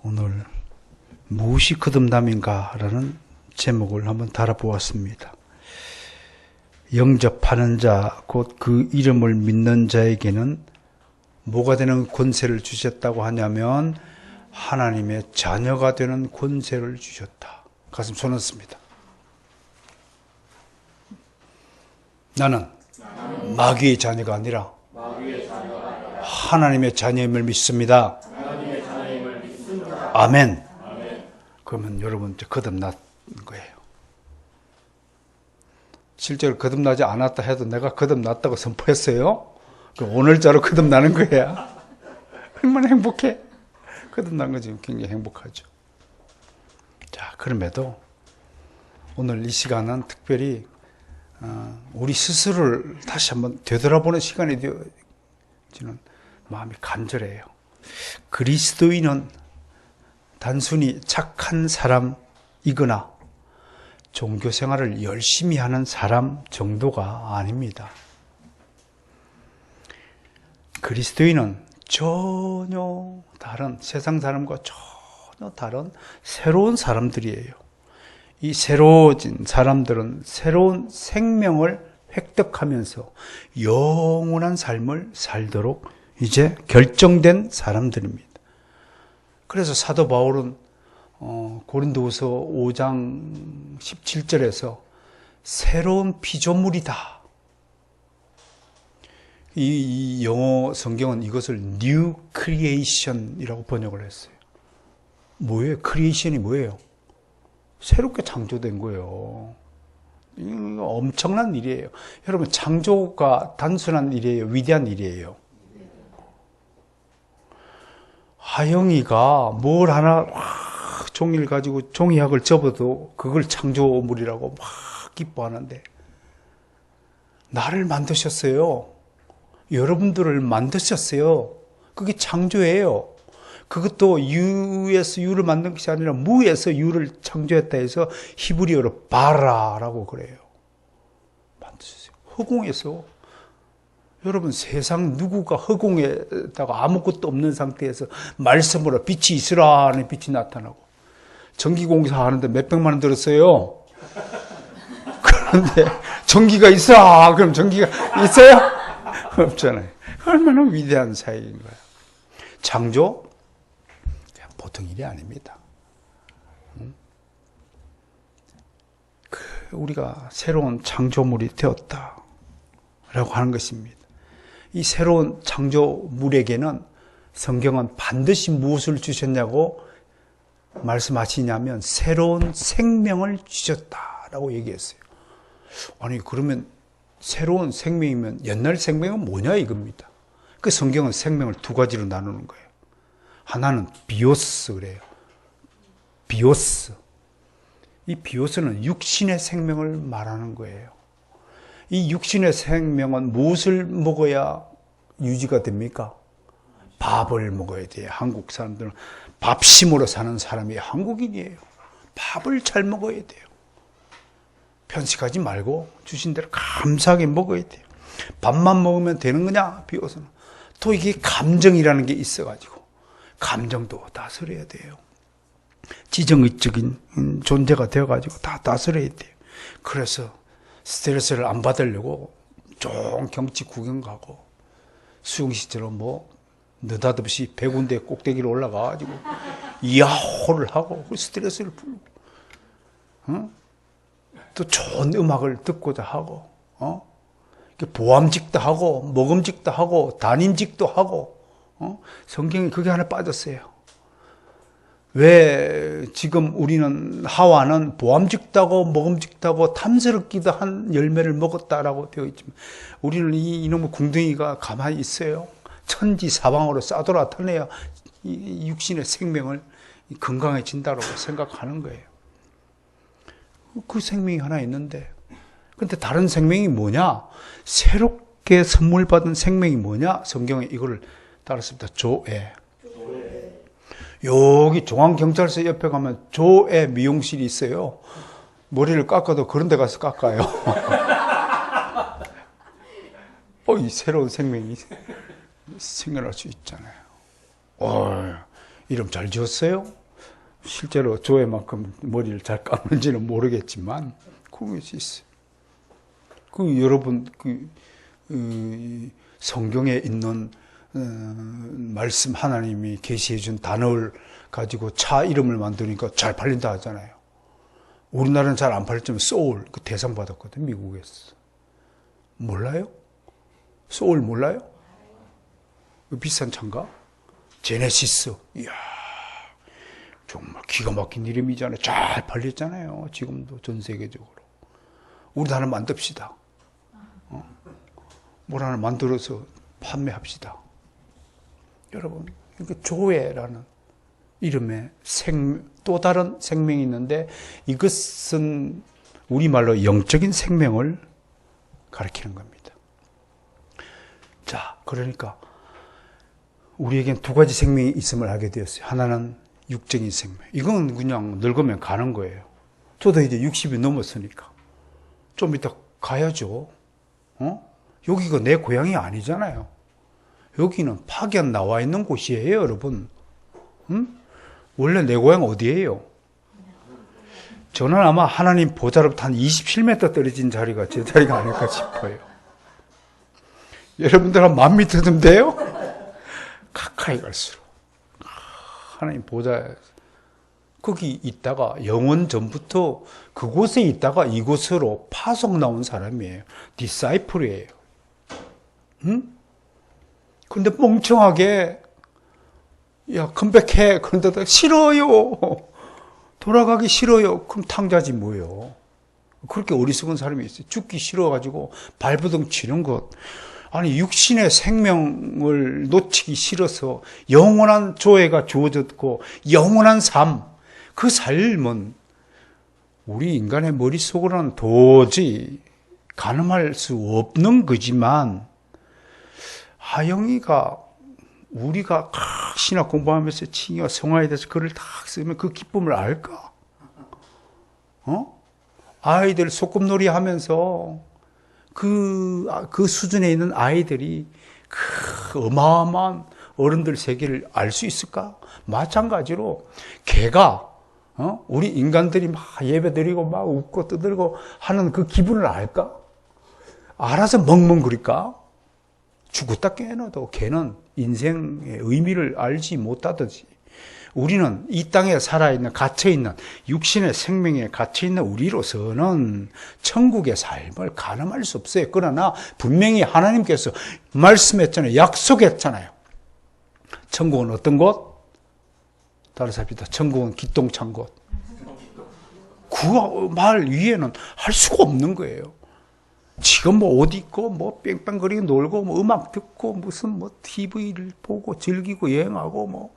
오늘 무엇이 거듭남인가 라는 제목을 한번 달아보았습니다. 영접하는 자, 곧 그 이름을 믿는 자에게는 뭐가 되는 권세를 주셨다고 하냐면 하나님의 자녀가 되는 권세를 주셨다. 가슴 손었습니다. 나는 마귀의 자녀가 아니라 하나님의 자녀임을 믿습니다. 아멘. 그러면 여러분 이제 거듭난 거예요. 실제로 거듭나지 않았다 해도 내가 거듭났다고 선포했어요. 그럼 오늘자로 거듭나는 거야. 얼마나 행복해. 거듭난 거 지금 굉장히 행복하죠. 자, 그럼에도 오늘 이 시간은 특별히 우리 스스로를 다시 한번 되돌아보는 시간이 되어지는 마음이 간절해요. 그리스도인은 단순히 착한 사람이거나 종교 생활을 열심히 하는 사람 정도가 아닙니다. 그리스도인은 전혀 다른, 세상 사람과 전혀 다른 새로운 사람들이에요. 이 새로워진 사람들은 새로운 생명을 획득하면서 영원한 삶을 살도록 이제 결정된 사람들입니다. 그래서 사도 바울은 고린도후서 5장 17절에서 새로운 피조물이다. 이 영어 성경은 이것을 New Creation이라고 번역을 했어요. 뭐예요? 크리에이션이 뭐예요? 새롭게 창조된 거예요. 이거 엄청난 일이에요. 여러분, 창조가 단순한 일이에요? 위대한 일이에요? 하영이가 뭘 하나 종이를 가지고 종이학을 접어도 그걸 창조물이라고 막 기뻐하는데, 나를 만드셨어요. 여러분들을 만드셨어요. 그게 창조예요. 그것도 유에서 유를 만든 것이 아니라 무에서 유를 창조했다 해서 히브리어로 바라라고 그래요. 만드셨어요. 허공에서. 여러분, 세상 누구가 허공에다가 아무것도 없는 상태에서 말씀으로 빛이 있으라 하는 빛이 나타나고, 전기공사 하는데 몇백만 원 들었어요. 그런데 전기가 있어. 그럼 전기가 있어요? 없잖아요. 얼마나 위대한 사역인 거예요. 창조? 보통 일이 아닙니다. 우리가 새로운 창조물이 되었다라고 하는 것입니다. 이 새로운 창조물에게는 성경은 반드시 무엇을 주셨냐고 말씀하시냐면 새로운 생명을 주셨다라고 얘기했어요. 아니, 그러면 새로운 생명이면 옛날 생명은 뭐냐 이겁니다. 그 성경은 생명을 두 가지로 나누는 거예요. 하나는 비오스 그래요. 비오스. 이 비오스는 육신의 생명을 말하는 거예요. 이 육신의 생명은 무엇을 먹어야 유지가 됩니까? 밥을 먹어야 돼요. 한국 사람들은 밥심으로 사는 사람이 한국인이에요. 밥을 잘 먹어야 돼요. 편식하지 말고 주신 대로 감사하게 먹어야 돼요. 밥만 먹으면 되는 거냐? 비오스는. 또 이게 감정이라는 게 있어가지고 감정도 다스려야 돼요. 지정의적인 존재가 되어가지고 다 다스려야 돼요. 그래서 스트레스를 안 받으려고 좋은 경치 구경 가고 수영시처럼 느닷없이 100군데 꼭대기로 올라가가지고 야호를 하고 스트레스를 풀고, 또 좋은 음악을 듣고자 하고, 보암직도 하고 먹음직도 하고 단임직도 하고, 성경에 그게 하나 빠졌어요. 왜 지금 우리는 하와는 보암직도 하고 먹음직도 하고 탐스럽기도 한 열매를 먹었다라고 되어 있지만, 우리는 이놈의 궁둥이가 가만히 있어요. 천지사방으로 싸돌아다녀야 이 육신의 생명을 건강해진다고 생각하는 거예요. 그 생명이 하나 있는데, 근데 다른 생명이 뭐냐? 새롭게 선물 받은 생명이 뭐냐? 성경에 이거를 따랐습니다. 조애. 여기 중앙경찰서 옆에 가면 조애 미용실이 있어요. 머리를 깎아도 그런 데 가서 깎아요. 이 새로운 생명이 생겨날 수 있잖아요. 이름 잘 지었어요? 실제로 조회만큼 머리를 잘 깎는지는 모르겠지만 그럴 수 있어요. 여러분 성경에 있는 말씀 하나님이 계시해 준 단어를 가지고 차 이름을 만드니까 잘 팔린다 하잖아요. 우리나라는 잘 안 팔렸지만 소울 그 대상 받았거든, 미국에서. 몰라요? 소울 몰라요? 비싼 차인가? 제네시스. 이야, 정말 기가 막힌 이름이잖아요. 잘 팔렸잖아요. 지금도 전 세계적으로. 우리도 하나 만듭시다. 뭘 하나 만들어서 판매합시다. 여러분, 조회라는 이름에 또 다른 생명이 있는데 이것은 우리말로 영적인 생명을 가리키는 겁니다. 자, 그러니까 우리에겐 두 가지 생명이 있음을 알게 되었어요. 하나는 육적인 생명. 이건 그냥 늙으면 가는 거예요. 저도 이제 60이 넘었으니까 좀 이따 가야죠. 여기가 내 고향이 아니잖아요. 여기는 파견 나와 있는 곳이에요, 여러분. 원래 내 고향 어디예요? 저는 아마 하나님 보좌로부터 한 27m 떨어진 자리가 제 자리가 아닐까 싶어요. 여러분들 한 1000m 좀 돼요? 가까이 갈수록 하나님 보좌에 거기 있다가 영원 전부터 그곳에 있다가 이곳으로 파송 나온 사람이에요. 디사이플이에요. 근데 멍청하게 야 컴백해 그런데도 싫어요. 돌아가기 싫어요. 그럼 탕자지 뭐예요. 그렇게 어리석은 사람이 있어요. 죽기 싫어가지고 발버둥 치는 것. 아니 육신의 생명을 놓치기 싫어서 영원한 조회가 주어졌고 영원한 삶, 그 삶은 우리 인간의 머릿속으로는 도저히 가늠할 수 없는 거지만 하영이가 우리가 신학 공부하면서 칭의와 성화에 대해서 글을 딱 쓰면 그 기쁨을 알까? 아이들 소꿉놀이 하면서 그 수준에 있는 아이들이 그 어마어마한 어른들 세계를 알 수 있을까? 마찬가지로 개가 우리 인간들이 막 예배드리고 막 웃고 떠들고 하는 그 기분을 알까? 알아서 멍멍거릴까? 죽었다 깨어나도 개는 인생의 의미를 알지 못하듯이 우리는 이 땅에 살아있는 갇혀있는 육신의 생명에 갇혀있는 우리로서는 천국의 삶을 가늠할 수 없어요. 그러나 분명히 하나님께서 말씀했잖아요. 약속했잖아요. 천국은 어떤 곳? 따라서 합시다. 천국은 기똥찬 곳. 그 말 위에는 할 수가 없는 거예요. 지금 뭐 옷 입고 뭐 뺑뺑거리고 놀고 뭐 음악 듣고 무슨 뭐 TV를 보고 즐기고 여행하고 뭐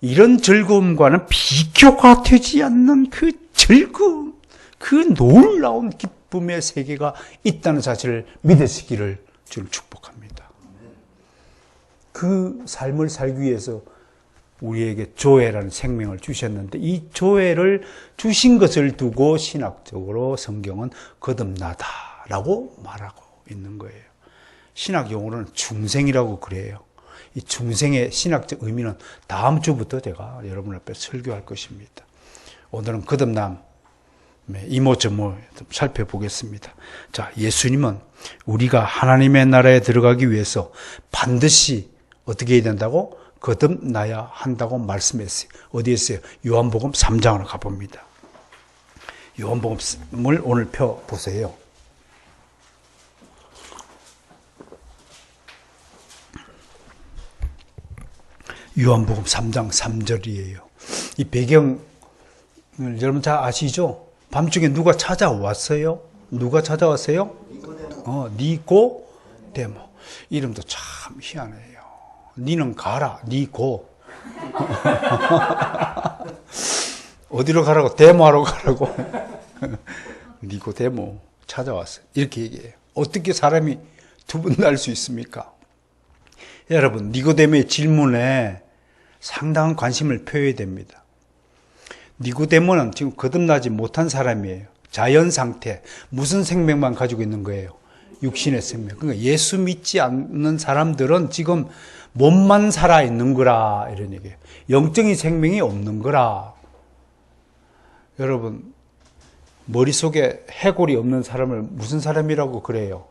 이런 즐거움과는 비교가 되지 않는 그 즐거움, 그 놀라운 기쁨의 세계가 있다는 사실을 믿으시기를 주님 축복합니다. 그 삶을 살기 위해서 우리에게 조회라는 생명을 주셨는데 이 조회를 주신 것을 두고 신학적으로 성경은 거듭나다라고 말하고 있는 거예요. 신학 용어로는 중생이라고 그래요. 이 중생의 신학적 의미는 다음 주부터 제가 여러분 앞에 설교할 것입니다. 오늘은 거듭남, 이모저모 좀 살펴보겠습니다. 자, 예수님은 우리가 하나님의 나라에 들어가기 위해서 반드시 어떻게 해야 된다고? 거듭나야 한다고 말씀했어요. 어디에 있어요? 요한복음 3장으로 가봅니다. 요한복음을 오늘 펴보세요. 요한복음 3장 3절이에요. 이 배경을 여러분 잘 아시죠? 밤중에 누가 찾아왔어요? 누가 찾아왔어요? 니고데모. 이름도 참 희한해요. 니는 가라, 니고. 어디로 가라고? 데모하러 가라고. 니고데모 찾아왔어요. 이렇게 얘기해요. 어떻게 사람이 두 번 날 수 있습니까? 여러분, 니고데모의 질문에 상당한 관심을 표해야 됩니다. 니고데모는 지금 거듭나지 못한 사람이에요. 자연 상태, 무슨 생명만 가지고 있는 거예요? 육신의 생명. 그러니까 예수 믿지 않는 사람들은 지금 몸만 살아있는 거라, 이런 얘기예요. 영적인 생명이 없는 거라. 여러분, 머릿속에 해골이 없는 사람을 무슨 사람이라고 그래요?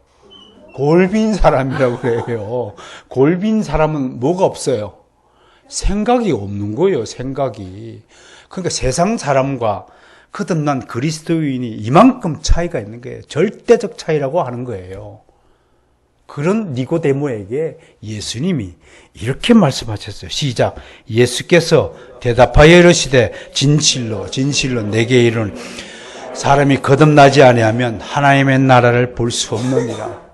골빈 사람이라고 그래요. 골빈 사람은 뭐가 없어요? 생각이 없는 거예요, 생각이. 그러니까 세상 사람과 거듭난 그리스도인이 이만큼 차이가 있는 거예요. 절대적 차이라고 하는 거예요. 그런 니고데모에게 예수님이 이렇게 말씀하셨어요. 시작. 예수께서 대답하여 이르시되 진실로 진실로 내게 이르노니 사람이 거듭나지 아니하면 하나님의 나라를 볼 수 없느니라.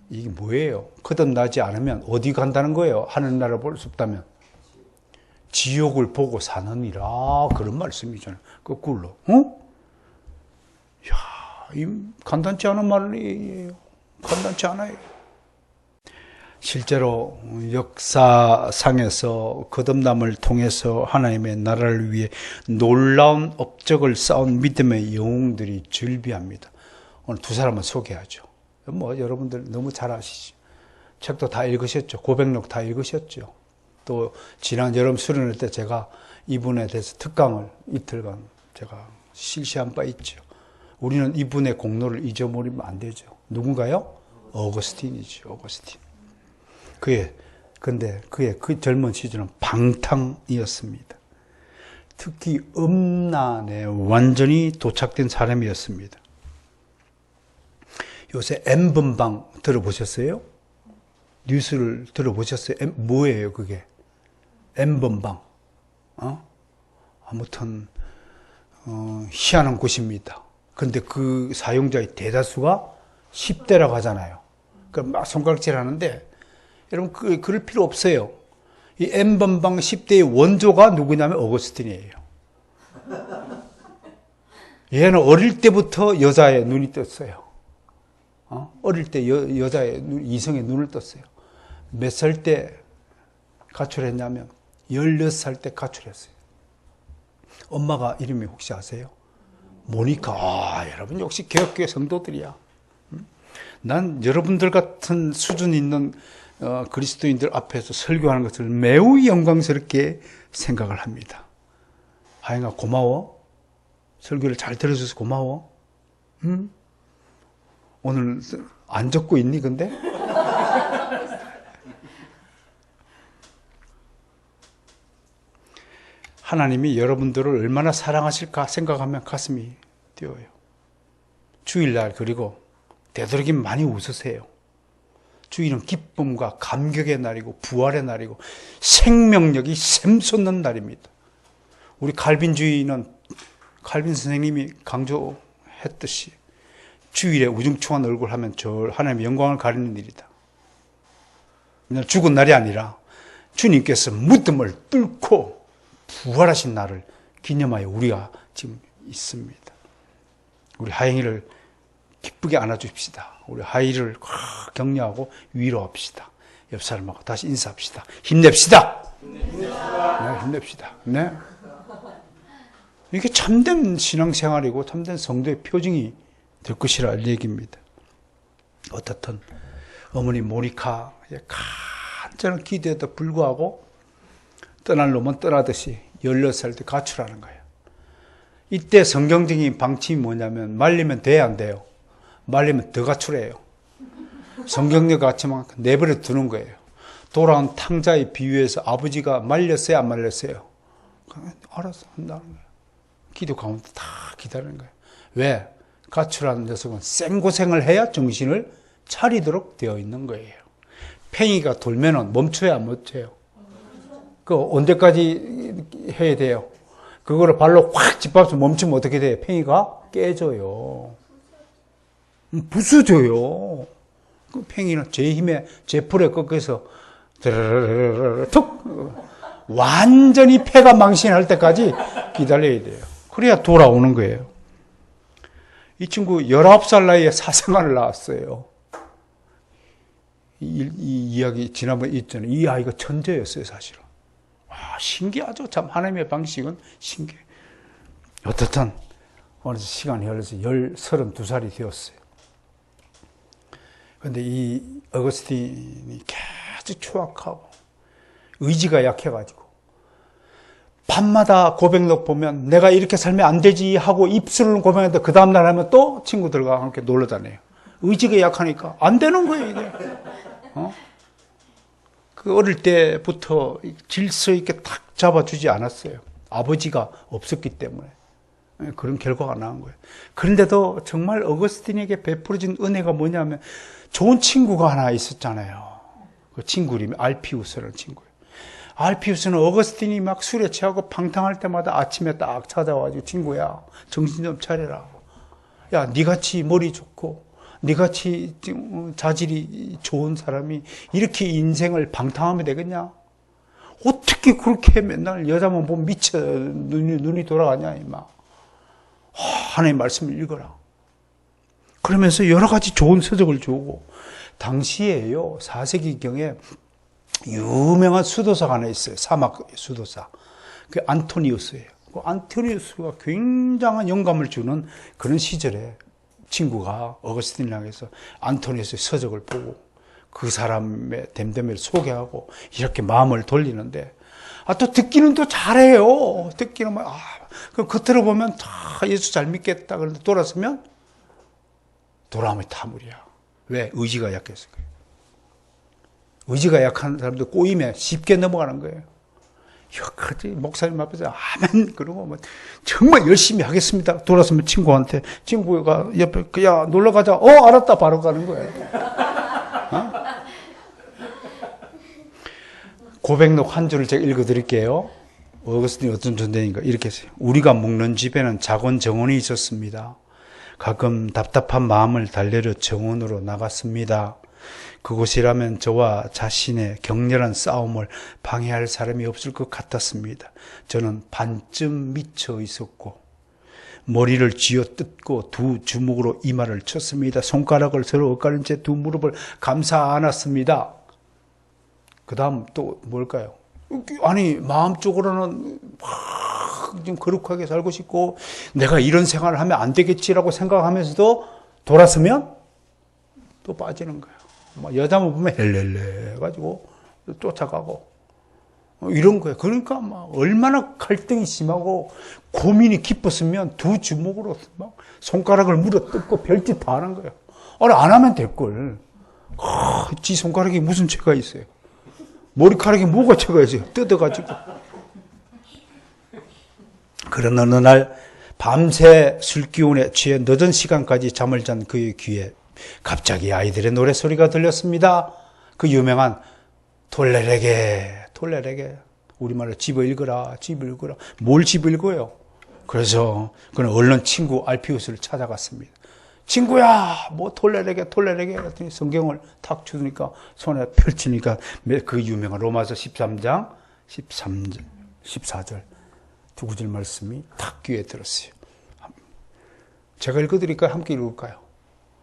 이게 뭐예요? 거듭나지 않으면 어디 간다는 거예요? 하늘나라를 볼 수 없다면 지옥을 보고 사느니라. 그런 말씀이잖아요. 거꾸로. 이 간단치 않은 말이에요. 간단치 않아요. 실제로 역사상에서 거듭남을 통해서 하나님의 나라를 위해 놀라운 업적을 쌓은 믿음의 영웅들이 즐비합니다. 오늘 두 사람을 소개하죠. 여러분들 너무 잘 아시죠. 책도 다 읽으셨죠. 고백록 다 읽으셨죠. 또 지난 여름 수련회 때 제가 이분에 대해서 특강을 이틀간 제가 실시한 바 있죠. 우리는 이분의 공로를 잊어버리면 안 되죠. 누군가요? 어거스틴이죠. 어거스틴. 근데 그의 그 젊은 시절은 방탕이었습니다. 특히 음란에 완전히 도착된 사람이었습니다. 요새 N번방 들어보셨어요? 뉴스를 들어보셨어요? 뭐예요, 그게? N번방. 아무튼, 희한한 곳입니다. 근데 그 사용자의 대다수가 10대라고 하잖아요. 그러니까 막 손가락질 하는데, 여러분, 그럴 필요 없어요. 이 N번방 10대의 원조가 누구냐면 어거스틴이에요. 얘는 어릴 때부터 여자의 눈이 떴어요. 어릴 때 여자의 이성의 눈을 떴어요. 몇 살 때 가출했냐면 16살 때 가출했어요. 엄마가 이름이 혹시 아세요? 모니카. 여러분 역시 개혁교회 성도들이야. 난 여러분들 같은 수준 있는 그리스도인들 앞에서 설교하는 것을 매우 영광스럽게 생각을 합니다. 하영아 고마워. 설교를 잘 들어줘서 고마워. 오늘 안 적고 있니 근데? 하나님이 여러분들을 얼마나 사랑하실까 생각하면 가슴이 뛰어요. 주일날 그리고 되도록이면 많이 웃으세요. 주일은 기쁨과 감격의 날이고 부활의 날이고 생명력이 샘솟는 날입니다. 우리 칼빈 선생님이 강조했듯이 주일에 우중충한 얼굴 하면 저 하나님의 영광을 가리는 일이다. 죽은 날이 아니라 주님께서 무덤을 뚫고 부활하신 날을 기념하여 우리가 지금 있습니다. 우리 하영이를 기쁘게 안아줍시다. 우리 하이를 격려하고 위로합시다. 옆 사람하고 다시 인사합시다. 힘냅시다. 네, 힘냅시다. 네. 이게 참된 신앙생활이고 참된 성도의 표징이 될 것이라 얘기입니다. 어떻든 어머니 모니카 간절한 기도에도 불구하고 떠날 놈은 떠나듯이 16살 때 가출하는 거예요. 이때 성경적인 방침이 뭐냐면 말리면 돼야 안 돼요. 말리면 더 가출해요. 성경적 가치만 내버려 두는 거예요. 돌아온 탕자의 비유에서 아버지가 말렸어요, 안 말렸어요? 알아서 한다는 거예요. 기도 가운데 다 기다리는 거예요. 왜? 가출하는 녀석은 생고생을 해야 정신을 차리도록 되어 있는 거예요. 팽이가 돌면은 멈춰야 안 멈춰요. 그 언제까지 해야 돼요? 그거를 발로 확 짚어서 멈추면 어떻게 돼요? 팽이가 깨져요. 부서져요. 그 팽이는 제 힘에, 제 풀에 꺾여서 툭 완전히 폐가 망신할 때까지 기다려야 돼요. 그래야 돌아오는 거예요. 이 친구 19살 나이에 사생활을 낳았어요. 이 이야기 지난번에 있잖아요. 이 아이가 천재였어요, 사실은. 와, 신기하죠. 참 하나님의 방식은 신기해요. 어떻든 어느새 시간이 흘러서 32살이 되었어요. 근데 이 어거스틴이 계속 추악하고 의지가 약해가지고 밤마다 고백록 보면 내가 이렇게 살면 안 되지 하고 입술을 고백하는데 그 다음날 하면 또 친구들과 함께 놀러 다녀요. 의지가 약하니까 안 되는 거예요, 이게. 그 어릴 때부터 질서 있게 탁 잡아주지 않았어요. 아버지가 없었기 때문에. 그런 결과가 나온 거예요. 그런데도 정말 어거스틴에게 베풀어진 은혜가 뭐냐면 좋은 친구가 하나 있었잖아요. 그 친구 이름이 알피우스라는 친구예요. 알피우스는 어거스틴이 막 술에 취하고 팡탕할 때마다 아침에 딱 찾아와가지고 친구야, 정신 좀 차려라. 야, 니같이 머리 좋고 니같이 자질이 좋은 사람이 이렇게 인생을 방탕하면 되겠냐? 어떻게 그렇게 맨날 여자만 보면 미쳐 눈이 돌아가냐, 임마. 하나님의 말씀을 읽어라. 그러면서 여러 가지 좋은 서적을 주고, 당시에요, 4세기경에 유명한 수도사가 하나 있어요. 사막 수도사. 그 안토니우스예요. 그 안토니우스가 굉장한 영감을 주는 그런 시절에 친구가 어거스틴을 향해서 안토니우스의 서적을 보고 그 사람의 됨됨이를 소개하고 이렇게 마음을 돌리는데, 또 듣기는 또 잘해요. 듣기는 그럼 겉으로 보면 다 예수 잘 믿겠다. 그런데 돌아서면 돌아오면 타물이야. 왜? 의지가 약했을 거예요. 의지가 약한 사람들 꼬임에 쉽게 넘어가는 거예요. 여기까지 목사님 앞에서 아멘 그러고 뭐 정말 열심히 하겠습니다. 돌아서면 친구한테, 친구가 옆에 야 놀러 가자. 알았다 바로 가는 거예요. 고백록 한 줄을 제가 읽어드릴게요. 어거스틴이 어떤 존재인가 이렇게 했어요. 우리가 묵는 집에는 작은 정원이 있었습니다. 가끔 답답한 마음을 달래려 정원으로 나갔습니다. 그곳이라면 저와 자신의 격렬한 싸움을 방해할 사람이 없을 것 같았습니다. 저는 반쯤 미쳐 있었고 머리를 쥐어뜯고 두 주먹으로 이마를 쳤습니다. 손가락을 서로 엇가린 채 두 무릎을 감싸 안았습니다. 그 다음 또 뭘까요? 아니 마음적으로는 좀 거룩하게 살고 싶고 내가 이런 생활을 하면 안 되겠지라고 생각하면서도 돌아서면 또 빠지는 거예요. 여자만 보면 헬렐레 해가지고 쫓아가고 이런 거예요. 그러니까 얼마나 갈등이 심하고 고민이 깊었으면 두 주먹으로 막 손가락을 물어뜯고 별짓 다 하는 거예요. 아니 안 하면 될걸. 지 손가락에 무슨 죄가 있어요. 머리카락에 뭐가 죄가 있어요. 뜯어가지고. 그런 어느 날 밤새 술기운에 취해 늦은 시간까지 잠을 잔 그의 귀에 갑자기 아이들의 노래소리가 들렸습니다. 그 유명한 톨레레게 우리말로 집어 읽어라. 뭘 집어 읽어요? 그래서 그는 얼른 친구 알피우스를 찾아갔습니다. 친구야 톨레레게 했더니 성경을 탁 주니까 손에 펼치니까 그 유명한 로마서 13장 14절 두 구절 말씀이 탁 귀에 들었어요. 제가 읽어드릴까요? 함께 읽을까요?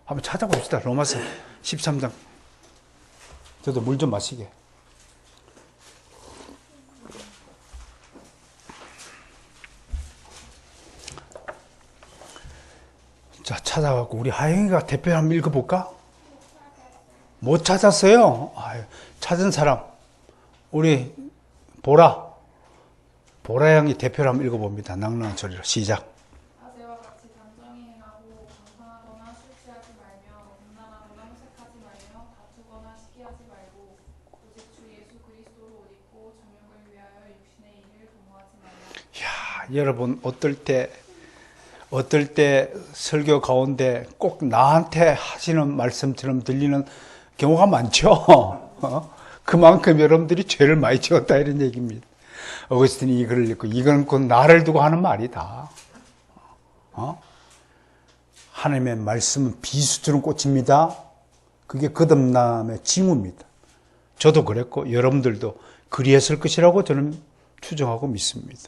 한번 찾아봅시다. 로마서 13장. 저도 물 좀 마시게. 자, 찾아갖고 우리 하영이가 대표 한번 읽어볼까? 못 찾았어요? 찾은 사람. 우리 보라 형이 대표를 한번 읽어봅니다. 낭낭한 소리로 시작. 아재와 같이 단정히 행하고 방탕하거나 술 취하지 말며 음란하거나 호색하지 말며 다투거나 시기하지 말고 오직 주 예수 그리스도로 옷 입고 정욕을 위하여 육신의 일을 도모하지 말라. 이야, 여러분 어떨 때 설교 가운데 꼭 나한테 하시는 말씀처럼 들리는 경우가 많죠. 그만큼 여러분들이 죄를 많이 지었다 이런 얘기입니다. 어거스틴이 이 글을 읽고 이건 곧 나를 두고 하는 말이다. 하나님의 말씀은 비수처럼 꽂힙니다. 그게 거듭남의 징후입니다. 저도 그랬고 여러분들도 그리했을 것이라고 저는 추정하고 믿습니다.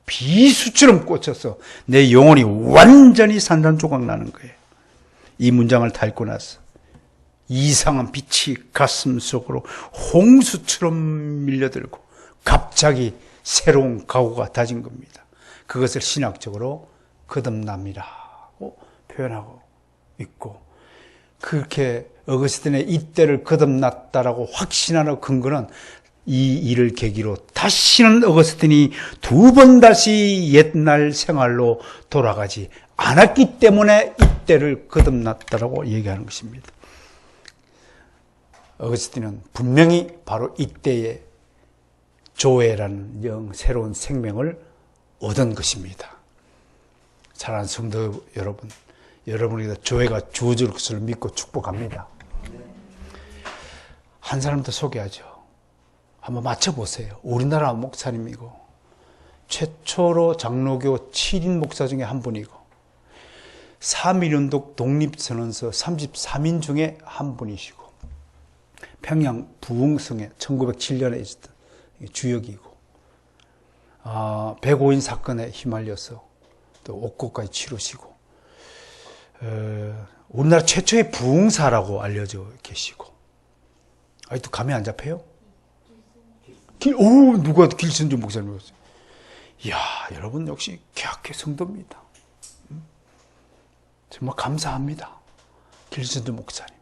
비수처럼 꽂혀서 내 영혼이 완전히 산산조각 나는 거예요. 이 문장을 다 읽고 나서 이상한 빛이 가슴 속으로 홍수처럼 밀려들고 갑자기 새로운 각오가 다진 겁니다. 그것을 신학적으로 거듭남이라고 표현하고 있고 그렇게 어거스틴의 이때를 거듭났다라고 확신하는 근거는 이 일을 계기로 다시는 어거스틴이 두 번 다시 옛날 생활로 돌아가지 않았기 때문에 이때를 거듭났다라고 얘기하는 것입니다. 어거스틴은 분명히 바로 이때에 조회라는 새로운 생명을 얻은 것입니다. 사랑하는 성도 여러분, 여러분에게 조회가 주어질 것을 믿고 축복합니다. 한 사람 더 소개하죠. 한번 맞춰보세요. 우리나라 목사님이고 최초로 장로교 7인 목사 중에 한 분이고 3.1운동 독립선언서 33인 중에 한 분이시고 평양 부흥성에 1907년에 있었던 주역이고 105인 사건에 휘말려서 또 옥고까지 치르시고 우리나라 최초의 부흥사라고 알려져 계시고 아직도 감이 안 잡혀요? 누가 길선주 목사님이었어요? 이야, 여러분 역시 개학교 성도입니다. 정말 감사합니다. 길선주 목사님.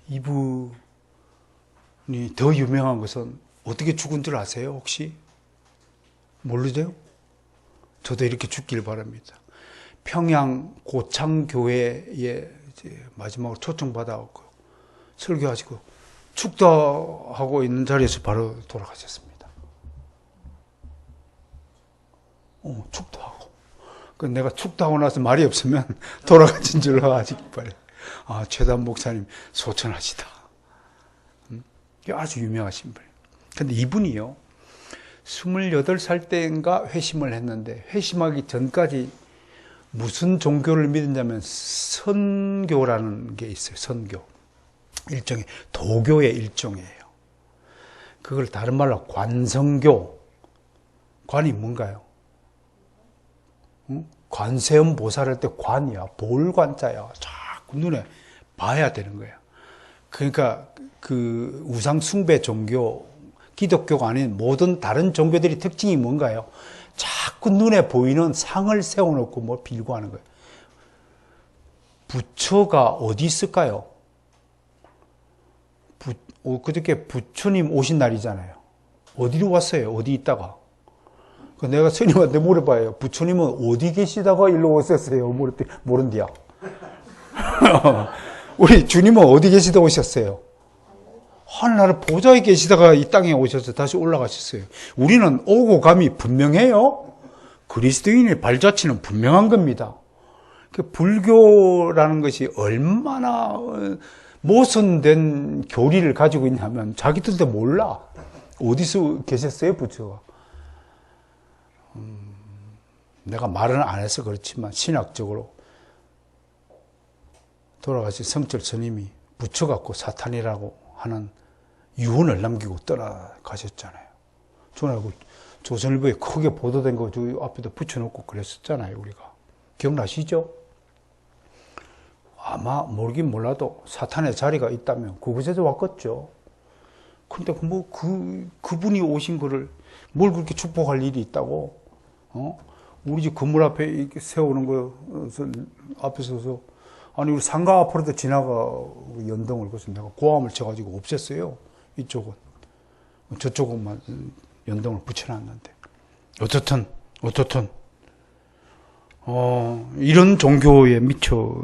이분이 더 유명한 것은 어떻게 죽은 줄 아세요? 혹시? 모르세요? 저도 이렇게 죽길 바랍니다. 평양 고창교회에 마지막으로 초청받아갖고 설교하시고 축도하고 있는 자리에서 바로 돌아가셨습니다. 축도하고. 내가 축도하고 나서 말이 없으면 돌아가신 줄 아직 빨리. 최단 목사님 소천하시다. 아주 유명하신 분이에요. 근데 이분이요, 28살 때인가 회심을 했는데, 회심하기 전까지 무슨 종교를 믿었냐면 선교라는 게 있어요. 선교. 일종의 도교의 일종이에요. 그걸 다른 말로 관성교. 관이 뭔가요? 관세음 보살할 때 관이야. 볼 관자야. 자꾸 눈에 봐야 되는 거야. 그러니까 그 우상 숭배 종교, 기독교가 아닌 모든 다른 종교들이 특징이 뭔가요? 자꾸 눈에 보이는 상을 세워놓고 뭐 빌고 하는 거예요. 부처가 어디 있을까요? 그저께 부처님 오신 날이잖아요. 어디로 왔어요? 어디 있다가? 내가 스님한테 물어봐요. 부처님은 어디 계시다가 일로 오셨어요? 모른디야. 우리 주님은 어디 계시다 오셨어요? 하늘나라 보좌에 계시다가 이 땅에 오셔서 다시 올라가셨어요. 우리는 오고 감이 분명해요. 그리스도인의 발자취는 분명한 겁니다. 불교라는 것이 얼마나 모순된 교리를 가지고 있냐면 자기들도 몰라. 어디서 계셨어요, 부처가? 내가 말은 안 해서 그렇지만 신학적으로 돌아가신 성철 스님이 부처 갖고 사탄이라고 하는 유언을 남기고 떠나가셨잖아요. 저는 조선일보에 크게 보도된 거 저 앞에다 붙여놓고 그랬었잖아요, 우리가. 기억나시죠? 아마 모르긴 몰라도 사탄의 자리가 있다면 그곳에서 왔겠죠. 근데 그분이 오신 거를 뭘 그렇게 축복할 일이 있다고? 우리 집 건물 앞에 이렇게 세우는 거 앞에 서서 아니 우리 상가 앞으로도 지나가 연동을 그래서 내가 고함을 쳐가지고 없앴어요. 이쪽은 저쪽은만 연동을 붙여놨는데 어떻든 이런 종교에 미쳐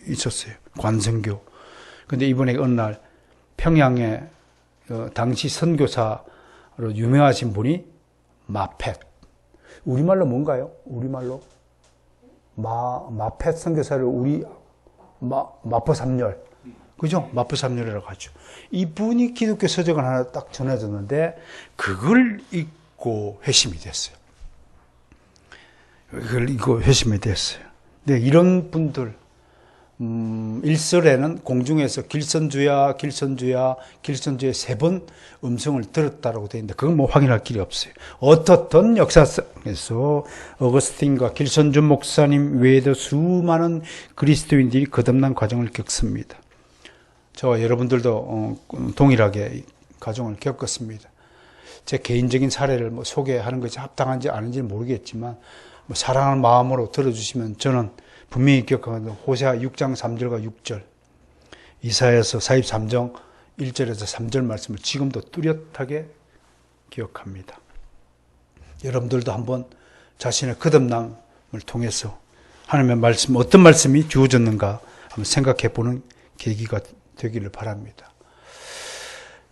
있었어요. 관성교. 근데 이번에 어느 날 평양에 당시 선교사로 유명하신 분이 마펫. 우리말로 뭔가요? 우리말로? 마펫 선교사를 마포삼열. 그죠? 마포삼열이라고 하죠. 이분이 기독교 서적을 하나 딱 전해줬는데, 그걸 읽고 회심이 됐어요. 그걸 읽고 회심이 됐어요. 근데 이런 분들, 일설에는 공중에서 길선주야 3번 음성을 들었다라고 되어 있는데 그건 뭐 확인할 길이 없어요. 어떻든 역사상에서 어거스틴과 길선주 목사님 외에도 수많은 그리스도인들이 거듭난 과정을 겪습니다. 저와 여러분들도 동일하게 과정을 겪었습니다. 제 개인적인 사례를 뭐 소개하는 것이 합당한지 아닌지 모르겠지만 뭐 사랑하는 마음으로 들어주시면 저는 분명히 기억하거든요. 호세아 6장 3절과 6절. 이사야서 43장 1절에서 3절 말씀을 지금도 뚜렷하게 기억합니다. 여러분들도 한번 자신의 거듭남을 통해서 하나님의 말씀, 어떤 말씀이 주어졌는가 한번 생각해 보는 계기가 되기를 바랍니다.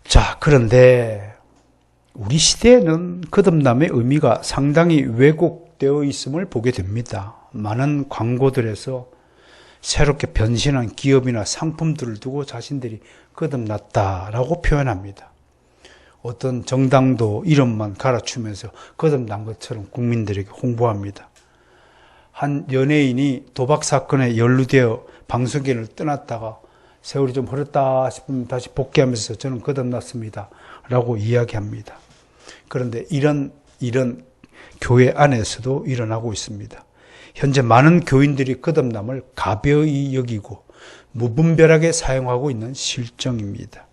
자, 그런데 우리 시대에는 거듭남의 의미가 상당히 왜곡되어 있음을 보게 됩니다. 많은 광고들에서 새롭게 변신한 기업이나 상품들을 두고 자신들이 거듭났다라고 표현합니다. 어떤 정당도 이름만 갈아치우면서 거듭난 것처럼 국민들에게 홍보합니다. 한 연예인이 도박 사건에 연루되어 방송계를 떠났다가 세월이 좀 흐렸다 싶으면 다시 복귀하면서 저는 거듭났습니다 라고 이야기합니다. 그런데 이런 교회 안에서도 일어나고 있습니다. 현재 많은 교인들이 거듭남을 가벼이 여기고 무분별하게 사용하고 있는 실정입니다.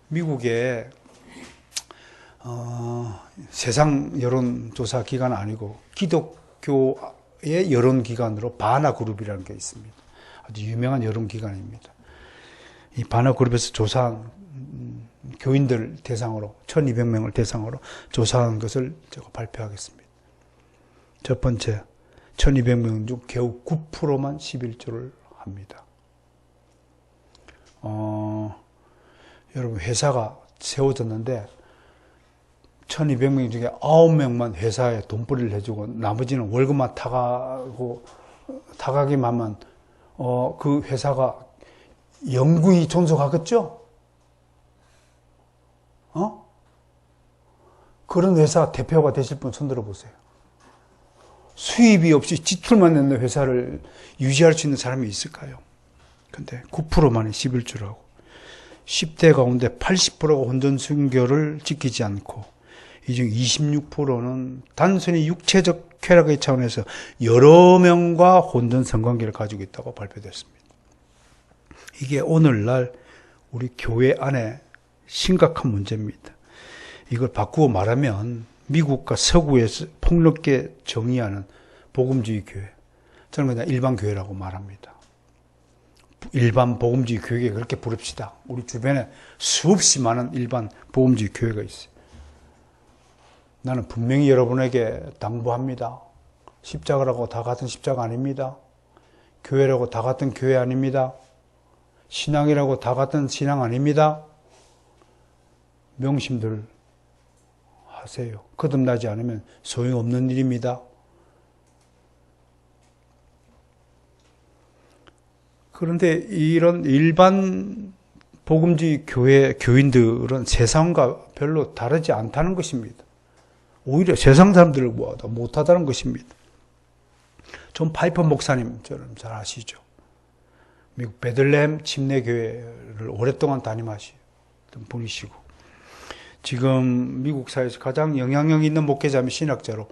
미국의 세상 여론조사 기관 아니고 기독교의 여론기관으로 바나그룹이라는 게 있습니다. 아주 유명한 여론기관입니다. 이 바나그룹에서 조사한 교인들 대상으로 1200명을 대상으로 조사한 것을 제가 발표하겠습니다. 첫 번째, 1200명 중 겨우 9%만 11조를 합니다. 여러분, 회사가 세워졌는데 1200명 중에 9명만 회사에 돈벌이를 해주고 나머지는 월급만 타가기만 하면 그 회사가 영구히 존속하겠죠? 그런 회사 대표가 되실 분 손들어 보세요. 수입이 없이 지출만 내는 회사를 유지할 수 있는 사람이 있을까요? 근데 9%만에 11조를 하고 10대 가운데 80%가 혼전 순교를 지키지 않고 이 중 26%는 단순히 육체적 쾌락의 차원에서 여러 명과 혼전 성관계를 가지고 있다고 발표됐습니다. 이게 오늘날 우리 교회 안에 심각한 문제입니다. 이걸 바꾸어 말하면 미국과 서구에서 폭넓게 정의하는 복음주의 교회, 저는 그냥 일반 교회라고 말합니다. 일반 복음주의 교회 그렇게 부릅시다. 우리 주변에 수없이 많은 일반 복음주의 교회가 있어요. 나는 분명히 여러분에게 당부합니다. 십자가라고 다 같은 십자가 아닙니다. 교회라고 다 같은 교회 아닙니다. 신앙이라고 다 같은 신앙 아닙니다. 명심들 하세요. 거듭나지 않으면 소용없는 일입니다. 그런데 이런 일반 복음주의 교회 교인들은 세상과 별로 다르지 않다는 것입니다. 오히려 세상 사람들보다 못하다는 것입니다. 존 파이퍼 목사님처럼 잘 아시죠? 미국 베들레헴 침례교회를 오랫동안 담임하시던 분이시고 지금 미국 사회에서 가장 영향력 있는 목회자며 신학자로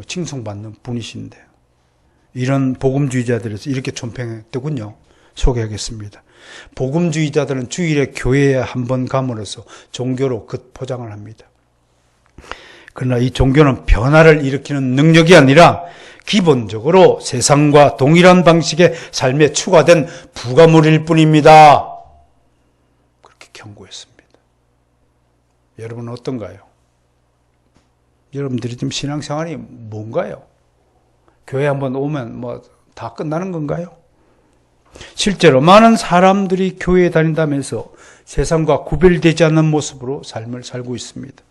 칭송받는 분이신데 이런 복음주의자들에서 이렇게 존평했더군요. 소개하겠습니다. 복음주의자들은 주일에 교회에 한 번 감으로써 종교로 겉포장을 합니다. 그러나 이 종교는 변화를 일으키는 능력이 아니라 기본적으로 세상과 동일한 방식의 삶에 추가된 부가물일 뿐입니다. 그렇게 경고했습니다. 여러분은 어떤가요? 여러분들이 지금 신앙생활이 뭔가요? 교회 한번 오면 다 끝나는 건가요? 실제로 많은 사람들이 교회에 다닌다면서 세상과 구별되지 않는 모습으로 삶을 살고 있습니다.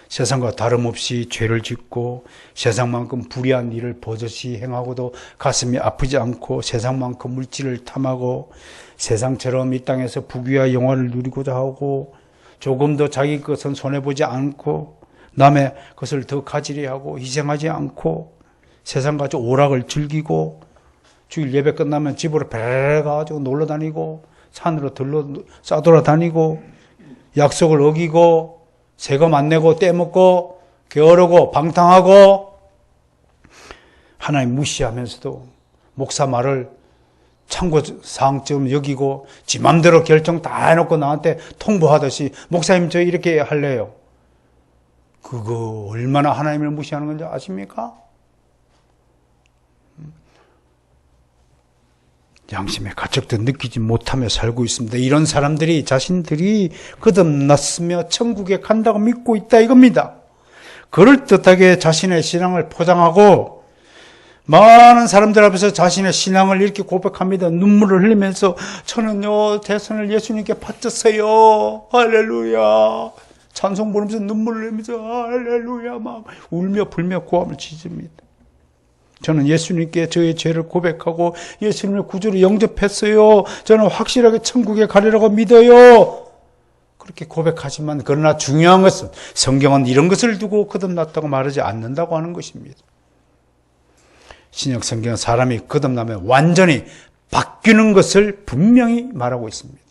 세상과 다름없이 죄를 짓고 세상만큼 불의한 일을 버젓이 행하고도 가슴이 아프지 않고 세상만큼 물질을 탐하고 세상처럼 이 땅에서 부귀와 영화를 누리고자 하고 조금 더 자기 것은 손해보지 않고 남의 것을 더 가지려 하고 희생하지 않고 세상같이 오락을 즐기고 주일 예배 끝나면 집으로 베레레 가가지고 놀러다니고 산으로 싸돌아다니고 약속을 어기고 세금 안 내고 떼먹고 게으르고 방탕하고 하나님 무시하면서도 목사 말을 참고사항처럼 여기고 지 맘대로 결정 다 해놓고 나한테 통보하듯이 목사님 저 이렇게 할래요. 그거 얼마나 하나님을 무시하는 건지 아십니까? 양심의 가책도 느끼지 못하며 살고 있습니다. 이런 사람들이 자신들이 거듭났으며 천국에 간다고 믿고 있다 이겁니다. 그럴듯하게 자신의 신앙을 포장하고 많은 사람들 앞에서 자신의 신앙을 이렇게 고백합니다. 눈물을 흘리면서 저는요 대선을 예수님께 바쳤어요. 할렐루야. 찬송 부르면서 눈물을 흘리면서 할렐루야 막 울며 불며 고함을 지집니다. 저는 예수님께 저의 죄를 고백하고 예수님을 구주로 영접했어요. 저는 확실하게 천국에 가리라고 믿어요. 그렇게 고백하지만 그러나 중요한 것은 성경은 이런 것을 두고 거듭났다고 말하지 않는다고 하는 것입니다. 신약 성경은 사람이 거듭나면 완전히 바뀌는 것을 분명히 말하고 있습니다.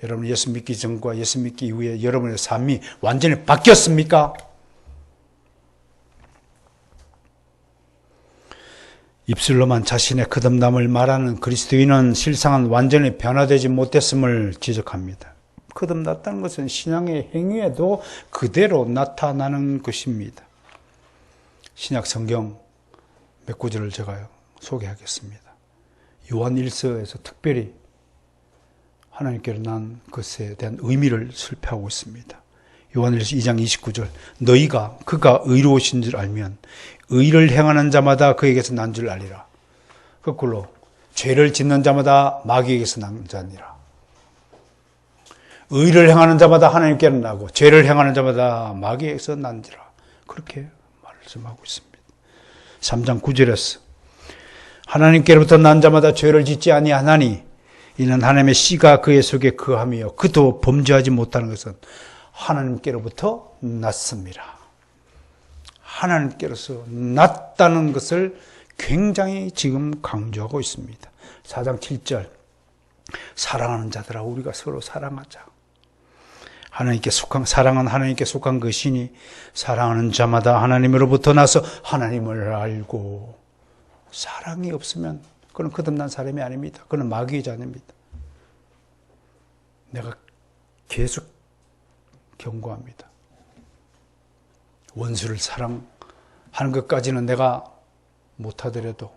여러분 예수 믿기 전과 예수 믿기 이후에 여러분의 삶이 완전히 바뀌었습니까? 입술로만 자신의 거듭남을 말하는 그리스도인은 실상은 완전히 변화되지 못했음을 지적합니다. 거듭났다는 것은 신앙의 행위에도 그대로 나타나는 것입니다. 신약 성경 몇 구절을 제가 소개하겠습니다. 요한 1서에서 특별히 하나님께로 난 것에 대한 의미를 설명하고 있습니다. 요한일서 2장 29절 너희가 그가 의로우신 줄 알면 의를 행하는 자마다 그에게서 난 줄 알리라. 거꾸로 죄를 짓는 자마다 마귀에게서 난 자니라. 의를 행하는 자마다 하나님께로 나고 죄를 행하는 자마다 마귀에게서 난지라. 그렇게 말씀하고 있습니다. 3장 9절에서 하나님께로부터 난 자마다 죄를 짓지 아니하나니 이는 하나님의 씨가 그의 속에 거하며 그도 범죄하지 못하는 것은 하나님께로부터 났습니다. 하나님께로서 났다는 것을 굉장히 지금 강조하고 있습니다. 4장 7절 사랑하는 자들아 우리가 서로 사랑하자. 사랑은 하나님께 속한 것이니 사랑하는 자마다 하나님으로부터 나서 하나님을 알고 사랑이 없으면 그는 거듭난 사람이 아닙니다. 그는 마귀의 자녀입니다. 내가 계속 경고합니다. 원수를 사랑하는 것까지는 내가 못하더라도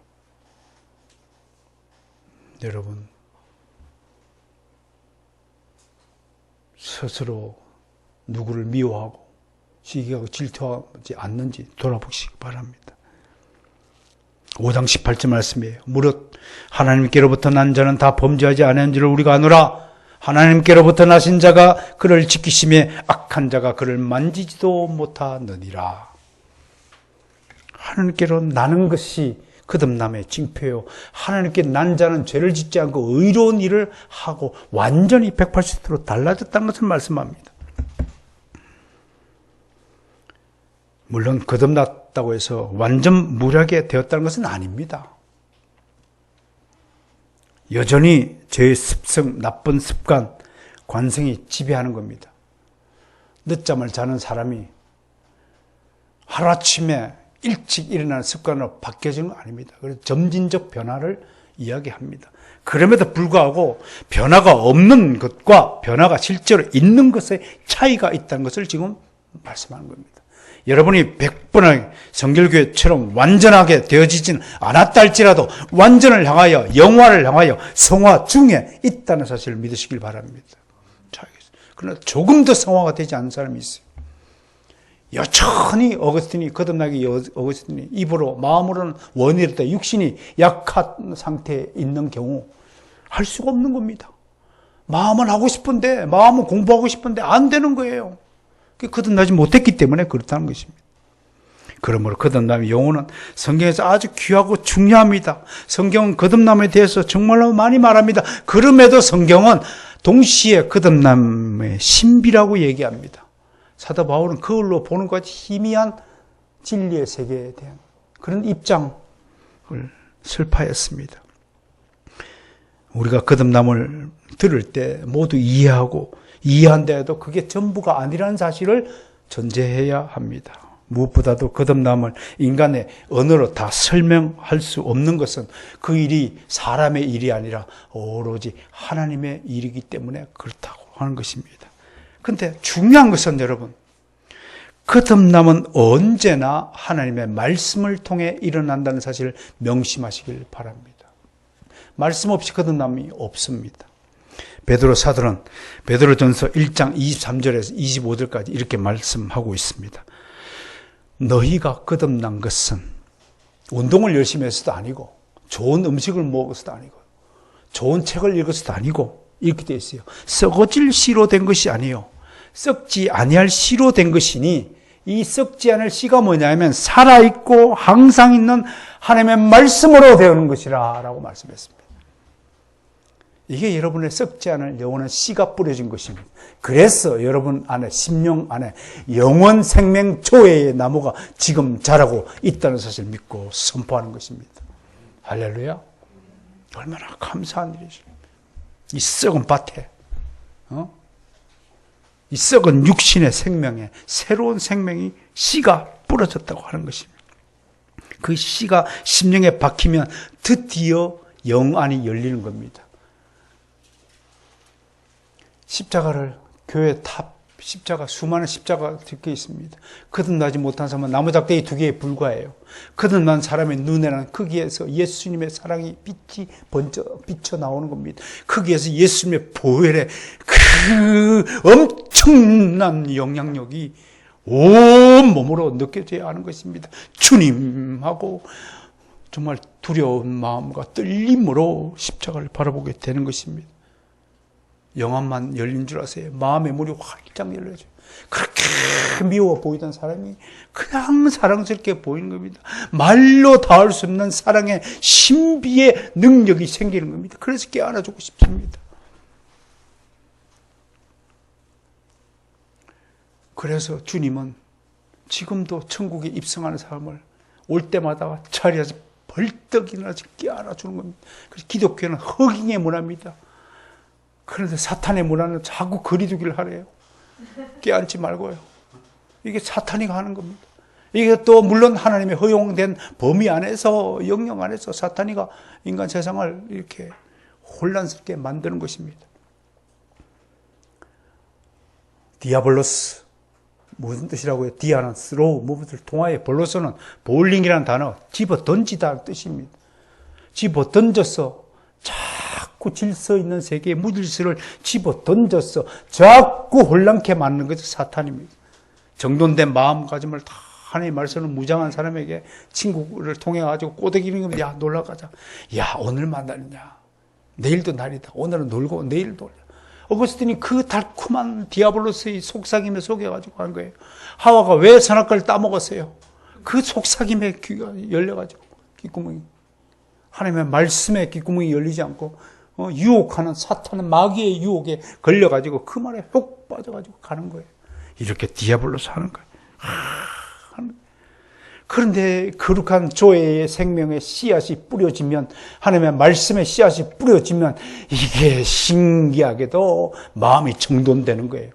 여러분 스스로 누구를 미워하고 시기하고 질투하지 않는지 돌아보시기 바랍니다. 5장 18절 말씀이에요. 무릇 하나님께로부터 난 자는 다 범죄하지 않은 줄을 우리가 아노라. 하나님께로부터 나신 자가 그를 지키심에 악한 자가 그를 만지지도 못하느니라. 하나님께로 나는 것이 거듭남의 징표요. 하나님께 난 자는 죄를 짓지 않고 의로운 일을 하고 완전히 180도로 달라졌다는 것을 말씀합니다. 물론 거듭났다고 해서 완전 무력하게 되었다는 것은 아닙니다. 여전히 죄의 습성, 나쁜 습관, 관성이 지배하는 겁니다. 늦잠을 자는 사람이 하루아침에 일찍 일어나는 습관으로 바뀌어지는 거 아닙니다. 그래서 점진적 변화를 이야기합니다. 그럼에도 불구하고 변화가 없는 것과 변화가 실제로 있는 것에 차이가 있다는 것을 지금 말씀하는 겁니다. 여러분이 100번의 성결교회처럼 완전하게 되어지지는 않았다 할지라도 완전을 향하여 영화를 향하여 성화 중에 있다는 사실을 믿으시길 바랍니다. 그러나 조금 더 성화가 되지 않은 사람이 있어요. 여전히 거듭나기 어거스틴이 입으로 마음으로는 원이었다 육신이 약한 상태에 있는 경우 할 수가 없는 겁니다. 마음은 하고 싶은데 마음은 공부하고 싶은데 안 되는 거예요. 거듭나지 못했기 때문에 그렇다는 것입니다. 그러므로 거듭남의 용어는 성경에서 아주 귀하고 중요합니다. 성경은 거듭남에 대해서 정말로 많이 말합니다. 그럼에도 성경은 동시에 거듭남의 신비라고 얘기합니다. 사도 바울은 그걸로 보는 것이 희미한 진리의 세계에 대한 그런 입장을 설파했습니다. 우리가 거듭남을 들을 때 모두 이해한데도 그게 전부가 아니라는 사실을 전제해야 합니다. 무엇보다도 거듭남을 인간의 언어로 다 설명할 수 없는 것은 그 일이 사람의 일이 아니라 오로지 하나님의 일이기 때문에 그렇다고 하는 것입니다. 그런데 중요한 것은 여러분, 거듭남은 언제나 하나님의 말씀을 통해 일어난다는 사실을 명심하시길 바랍니다. 말씀 없이 거듭남이 없습니다. 베드로 사도는 베드로전서 1장 23절에서 25절까지 이렇게 말씀하고 있습니다. 너희가 거듭난 것은 운동을 열심히 해서도 아니고 좋은 음식을 먹어서도 아니고 좋은 책을 읽어서도 아니고 이렇게 되어 있어요. 썩어질 씨로 된 것이 아니요 썩지 아니할 씨로 된 것이니 이 썩지 않을 씨가 뭐냐면 살아있고 항상 있는 하나님의 말씀으로 되는 것이라 라고 말씀했습니다. 이게 여러분의 썩지 않을 영원한 씨가 뿌려진 것입니다. 그래서 여러분 안에 심령 안에 영원 생명 조회의 나무가 지금 자라고 있다는 사실을 믿고 선포하는 것입니다. 할렐루야. 얼마나 감사한 일이죠. 이 썩은 밭에 이 썩은 육신의 생명에 새로운 생명이 씨가 뿌려졌다고 하는 것입니다. 그 씨가 심령에 박히면 드디어 영 안이 열리는 겁니다. 십자가를 교회 탑 십자가 수많은 십자가 적혀 있습니다. 거듭나지 못한 사람은 나무작대기 2개에 불과해요. 거듭난 사람의 눈에는 거기에서 예수님의 사랑이 빛이 번져 비쳐 나오는 겁니다. 거기에서 예수님의 보혈의 그 엄청난 영향력이 온 몸으로 느껴져야 하는 것입니다. 주님하고 정말 두려운 마음과 떨림으로 십자가를 바라보게 되는 것입니다. 영안만 열린 줄 아세요? 마음의 문이 활짝 열려져요. 그렇게 미워 보이던 사람이 그냥 사랑스럽게 보이는 겁니다. 말로 닿을 수 없는 사랑의 신비의 능력이 생기는 겁니다. 그래서 깨안아주고 싶습니다. 그래서 주님은 지금도 천국에 입성하는 사람을 올 때마다 자리에서 벌떡 일어나서 깨안아주는 겁니다. 그래서 기독교는 허깅의 문화입니다. 그런데 사탄의 문화는 자꾸 거리두기를 하래요. 깨안지 말고요. 이게 사탄이 하는 겁니다. 이게 또 물론 하나님의 허용된 범위 안에서 영역 안에서 사탄이가 인간 세상을 이렇게 혼란스럽게 만드는 것입니다. 디아볼로스 무슨 뜻이라고요? 디아는 스로우, 무엇을 통하여 볼로스는 볼링이라는 단어 집어 던지다는 뜻입니다. 집어 던져서 자꾸 질서 있는 세계의 무질서를 집어 던져서 자꾸 혼란케 만드는 것이 사탄입니다. 정돈된 마음가짐을 다 하나님의 말씀을 무장한 사람에게 친구를 통해 가지고 꼬드기는 겁니다. 야 놀러 가자. 야 오늘 만나느냐. 내일도 날이다. 오늘은 놀고 내일 놀자. 어거스틴이 그 달콤한 디아블로스의 속삭임에 속여가지고 한 거예요. 하와가 왜 선악과를 따먹었어요? 그 속삭임에 귀가 열려가지고 귓구멍이 하나님의 말씀에 귓구멍이 열리지 않고 유혹하는 사탄의 마귀의 유혹에 걸려가지고 그 말에 훅 빠져가지고 가는 거예요. 이렇게 디아블로스 하는 거예요. 그런데 거룩한 조회의 생명의 씨앗이 뿌려지면 하나님의 말씀의 씨앗이 뿌려지면 이게 신기하게도 마음이 정돈되는 거예요.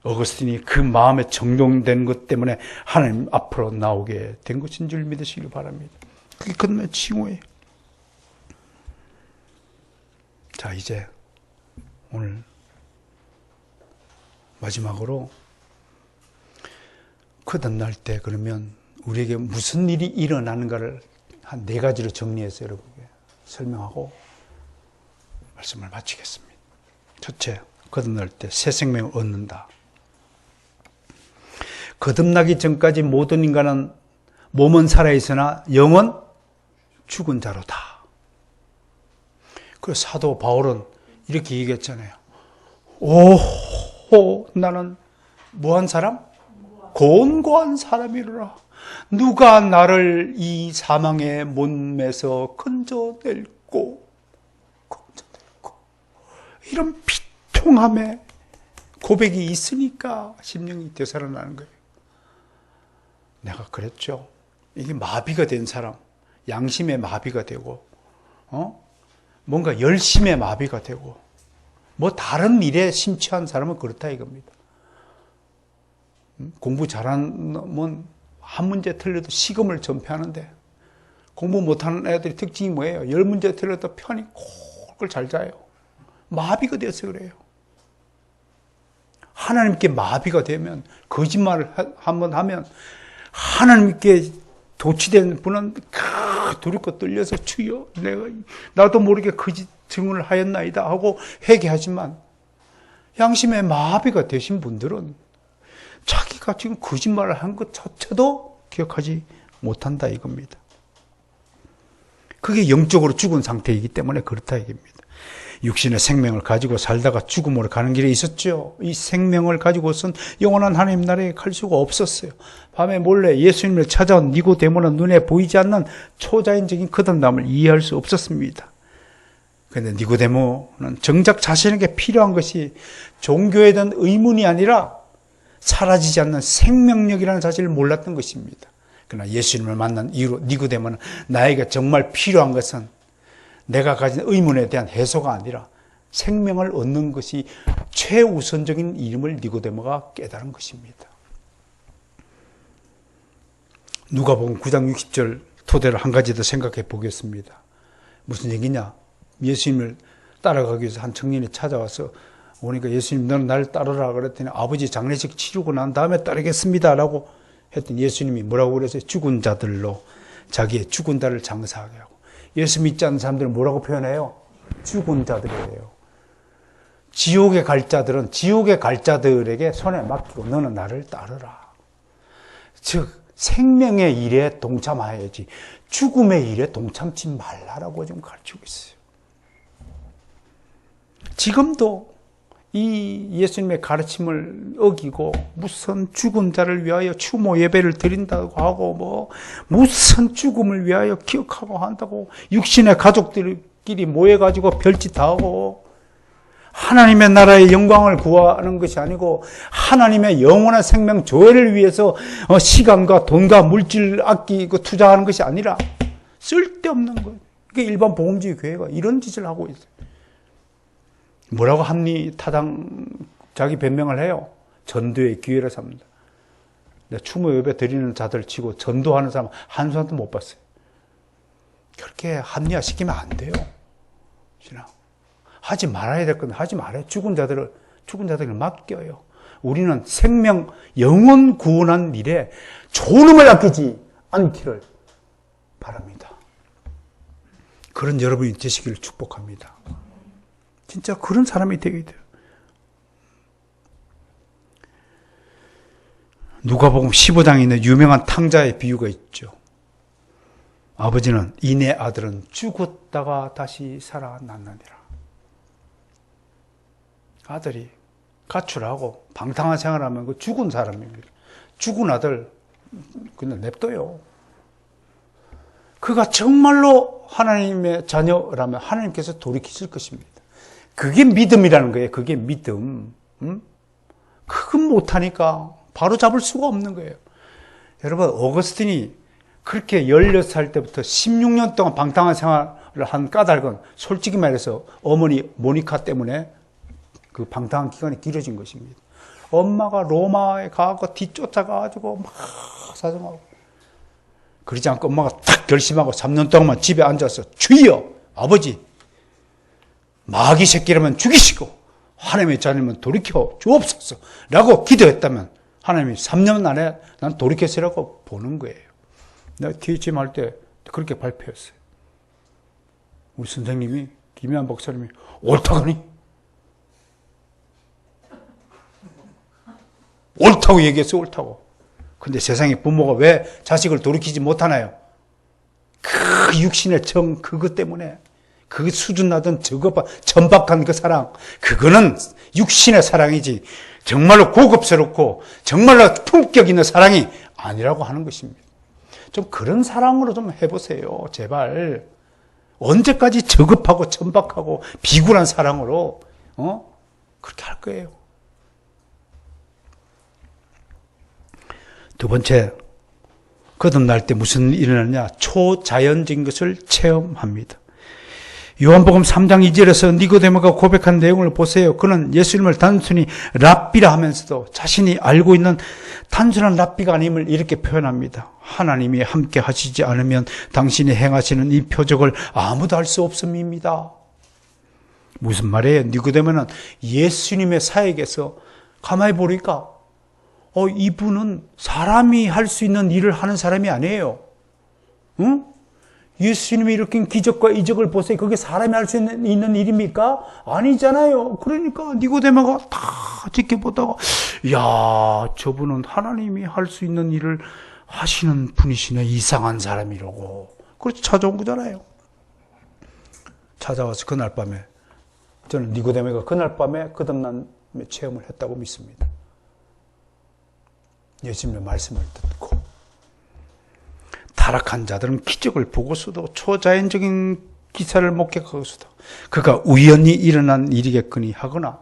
어거스틴이 그 마음에 정돈된 것 때문에 하나님 앞으로 나오게 된 것인 줄 믿으시길 바랍니다. 그게 끝내 칭호예요. 자 이제 오늘 마지막으로 거듭날 때 그러면 우리에게 무슨 일이 일어나는가를 한 4가지로 정리해서 여러분께 설명하고 말씀을 마치겠습니다. 첫째, 거듭날 때 새 생명을 얻는다. 거듭나기 전까지 모든 인간은 몸은 살아있으나 영은 죽은 자로다. 그래서 사도 바울은 이렇게 얘기했잖아요. 오호 나는 뭐한 사람? 곤고한 사람이로라. 누가 나를 이 사망의 몸에서 건져낼고 이런 비통함의 고백이 있으니까 심령이 되살아나는 거예요. 내가 그랬죠. 이게 마비가 된 사람, 양심의 마비가 되고 뭔가 열심의 마비가 되고 뭐 다른 일에 심취한 사람은 그렇다 이겁니다. 공부 잘하면 한 문제 틀려도 시금을 전폐하는데 공부 못하는 애들의 특징이 뭐예요? 10문제 틀려도 편히 꼴꼴 잘 자요. 마비가 돼서 그래요. 하나님께 마비가 되면 거짓말을 한번 하면 하나님께 도취된 분은 두렵고 떨려서 주여 내가 나도 모르게 거짓 증언을 하였나이다 하고 회개하지만 양심의 마비가 되신 분들은 자기가 지금 거짓말을 한 것 자체도 기억하지 못한다 이겁니다. 그게 영적으로 죽은 상태이기 때문에 그렇다 이겁니다. 육신의 생명을 가지고 살다가 죽음으로 가는 길에 있었죠. 이 생명을 가지고선 영원한 하나님 나라에 갈 수가 없었어요. 밤에 몰래 예수님을 찾아온 니고데모는 눈에 보이지 않는 초자연적인 거듭남을 이해할 수 없었습니다. 그런데 니고데모는 정작 자신에게 필요한 것이 종교에 대한 의문이 아니라 사라지지 않는 생명력이라는 사실을 몰랐던 것입니다. 그러나 예수님을 만난 이후로 니고데모는 나에게 정말 필요한 것은 내가 가진 의문에 대한 해소가 아니라 생명을 얻는 것이 최우선적인 일임을 니고데모가 깨달은 것입니다. 누가복음 9장 60절 토대로 한 가지 더 생각해 보겠습니다. 무슨 얘기냐? 예수님을 따라가기 위해서 한 청년이 찾아와서 오니까 예수님 너는 나를 따르라 그랬더니 아버지 장례식 치르고 난 다음에 따르겠습니다 라고 했더니 예수님이 뭐라고 그랬어요? 죽은 자들로 자기의 죽은 자를 장사하게 하고. 예수 믿지 않는 사람들은 뭐라고 표현해요? 죽은 자들이에요. 지옥에 갈 자들은 지옥에 갈 자들에게 손에 맡기고 너는 나를 따르라. 즉 생명의 일에 동참해야지 죽음의 일에 동참치 말라라고 지금 가르치고 있어요. 지금도 이 예수님의 가르침을 어기고 무슨 죽은 자를 위하여 추모 예배를 드린다고 하고 무슨 죽음을 위하여 기억하고 한다고 육신의 가족들끼리 모여가지고 별짓 다 하고 하나님의 나라의 영광을 구하는 것이 아니고 하나님의 영원한 생명 조회를 위해서 시간과 돈과 물질 아끼고 투자하는 것이 아니라 쓸데없는 거예요. 그게 일반 복음주의 교회가 이런 짓을 하고 있어요. 뭐라고 합리 타당 자기 변명을 해요? 전도의 기회를 삼는다. 추모 예배 드리는 자들 치고 전도하는 사람 한 사람도 못 봤어요. 그렇게 합리화시키면 안 돼요. 하지 말아야 될 건 하지 말아요. 죽은 자들을 맡겨요. 우리는 생명, 영혼 구원한 일에 존엄을 아끼지 않기를 바랍니다. 그런 여러분이 되시기를 축복합니다. 진짜 그런 사람이 되게 돼요. 누가복음 15장에 있는 유명한 탕자의 비유가 있죠. 아버지는 이내 아들은 죽었다가 다시 살아났느니라. 아들이 가출하고 방탕한 생활하면 그 죽은 사람입니다. 죽은 아들 그냥 냅둬요. 그가 정말로 하나님의 자녀라면 하나님께서 돌이키실 것입니다. 그게 믿음이라는 거예요. 그게 믿음. 그건 못하니까 바로 잡을 수가 없는 거예요. 여러분 어거스틴이 그렇게 16살 때부터 16년 동안 방탕한 생활을 한 까닭은 솔직히 말해서 어머니 모니카 때문에 그 방탕한 기간이 길어진 것입니다. 엄마가 로마에 가고 뒤쫓아가가지고 막 사정하고 그러지 않고 엄마가 딱 결심하고 3년 동안 집에 앉아서 주여 아버지 마귀 새끼라면 죽이시고 하나님의 자녀면 돌이켜 주옵소서 라고 기도했다면 하나님이 3년 안에 난 돌이켰으라고 보는 거예요. 내가 THM 할 때 그렇게 발표했어요. 우리 선생님이 김혜한 목사님이 옳다거니 옳다고 얘기했어요. 옳다고. 근데 세상에 부모가 왜 자식을 돌이키지 못하나요? 그 육신의 정 그것 때문에 그 수준 나던 저것 천박한 그 사랑 그거는 육신의 사랑이지 정말로 고급스럽고 정말로 품격 있는 사랑이 아니라고 하는 것입니다. 좀 그런 사랑으로 좀 해보세요. 제발. 언제까지 저급하고 천박하고 비굴한 사랑으로 그렇게 할 거예요. 두 번째, 거듭날 때 무슨 일이 일어나냐? 초자연적인 것을 체험합니다. 요한복음 3장 2절에서 니고데모가 고백한 내용을 보세요. 그는 예수님을 단순히 랍비라 하면서도 자신이 알고 있는 단순한 랍비가 아님을 이렇게 표현합니다. 하나님이 함께 하시지 않으면 당신이 행하시는 이 표적을 아무도 할 수 없음입니다. 무슨 말이에요? 니고데모는 예수님의 사역에서 가만히 보니까 이분은 사람이 할 수 있는 일을 하는 사람이 아니에요. 응? 예수님이 일으킨 기적과 이적을 보세요. 그게 사람이 할 수 있는 일입니까? 아니잖아요. 그러니까 니고데모가 다 지켜보다가 야, 저분은 하나님이 할 수 있는 일을 하시는 분이시네. 이상한 사람이라고. 그래서 찾아온 거잖아요. 찾아와서 그날 밤에 저는 니고데모가 그날 밤에 거듭난 체험을 했다고 믿습니다. 예수님의 말씀을 듣고 타락한 자들은 기적을 보고서도 초자연적인 기사를 목격하고서도 그가 우연히 일어난 일이겠거니 하거나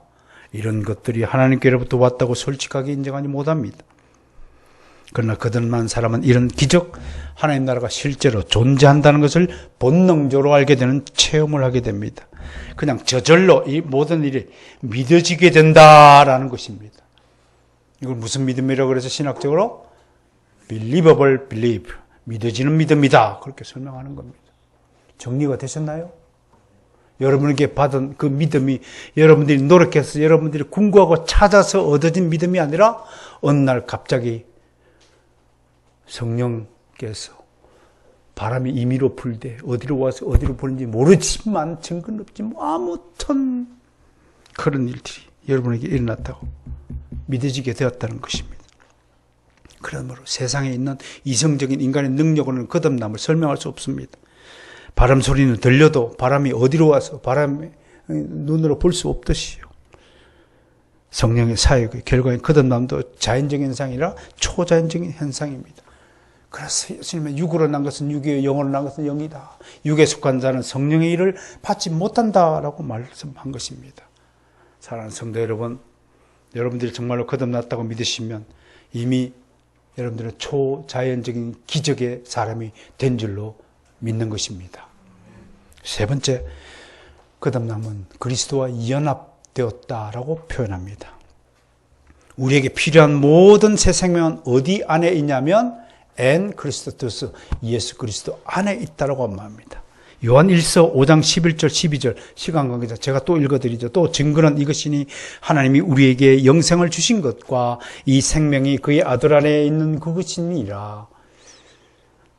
이런 것들이 하나님께로부터 왔다고 솔직하게 인정하지 못합니다. 그러나 거듭난 사람은 이런 기적, 하나님 나라가 실제로 존재한다는 것을 본능적으로 알게 되는 체험을 하게 됩니다. 그냥 저절로 이 모든 일이 믿어지게 된다라는 것입니다. 이걸 무슨 믿음이라고 그래서 신학적으로 believable belief, 믿어지는 믿음이다. 그렇게 설명하는 겁니다. 정리가 되셨나요? 여러분에게 받은 그 믿음이 여러분들이 노력해서 여러분들이 궁구하고 찾아서 얻어진 믿음이 아니라 어느 날 갑자기 성령께서 바람이 임의로 불되 어디로 와서 어디로 부는지 모르지만 증거는 없지 아무튼 그런 일들이 여러분에게 일어났다고 믿어지게 되었다는 것입니다. 그러므로 세상에 있는 이성적인 인간의 능력으로는 거듭남을 설명할 수 없습니다. 바람 소리는 들려도 바람이 어디로 와서 바람이 눈으로 볼 수 없듯이요. 성령의 사역의 결과인 거듭남도 자연적인 현상이라 초자연적인 현상입니다. 그래서 예수님의 육으로 난 것은 육이요 영으로 난 것은 영이다. 육에 속한 자는 성령의 일을 받지 못한다라고 말씀한 것입니다. 사랑하는 성도 여러분, 여러분들이 정말로 거듭났다고 믿으시면 이미 여러분들은 초자연적인 기적의 사람이 된 줄로 믿는 것입니다. 세 번째, 거듭남은 그리스도와 연합되었다라고 표현합니다. 우리에게 필요한 모든 새 생명은 어디 안에 있냐면 엔 그리스도스, 예수 그리스도 안에 있다라고 말합니다. 요한 1서 5장 11절 12절 시간 관계자 제가 또 읽어드리죠. 또 증거는 이것이니 하나님이 우리에게 영생을 주신 것과 이 생명이 그의 아들 안에 있는 그것이니라.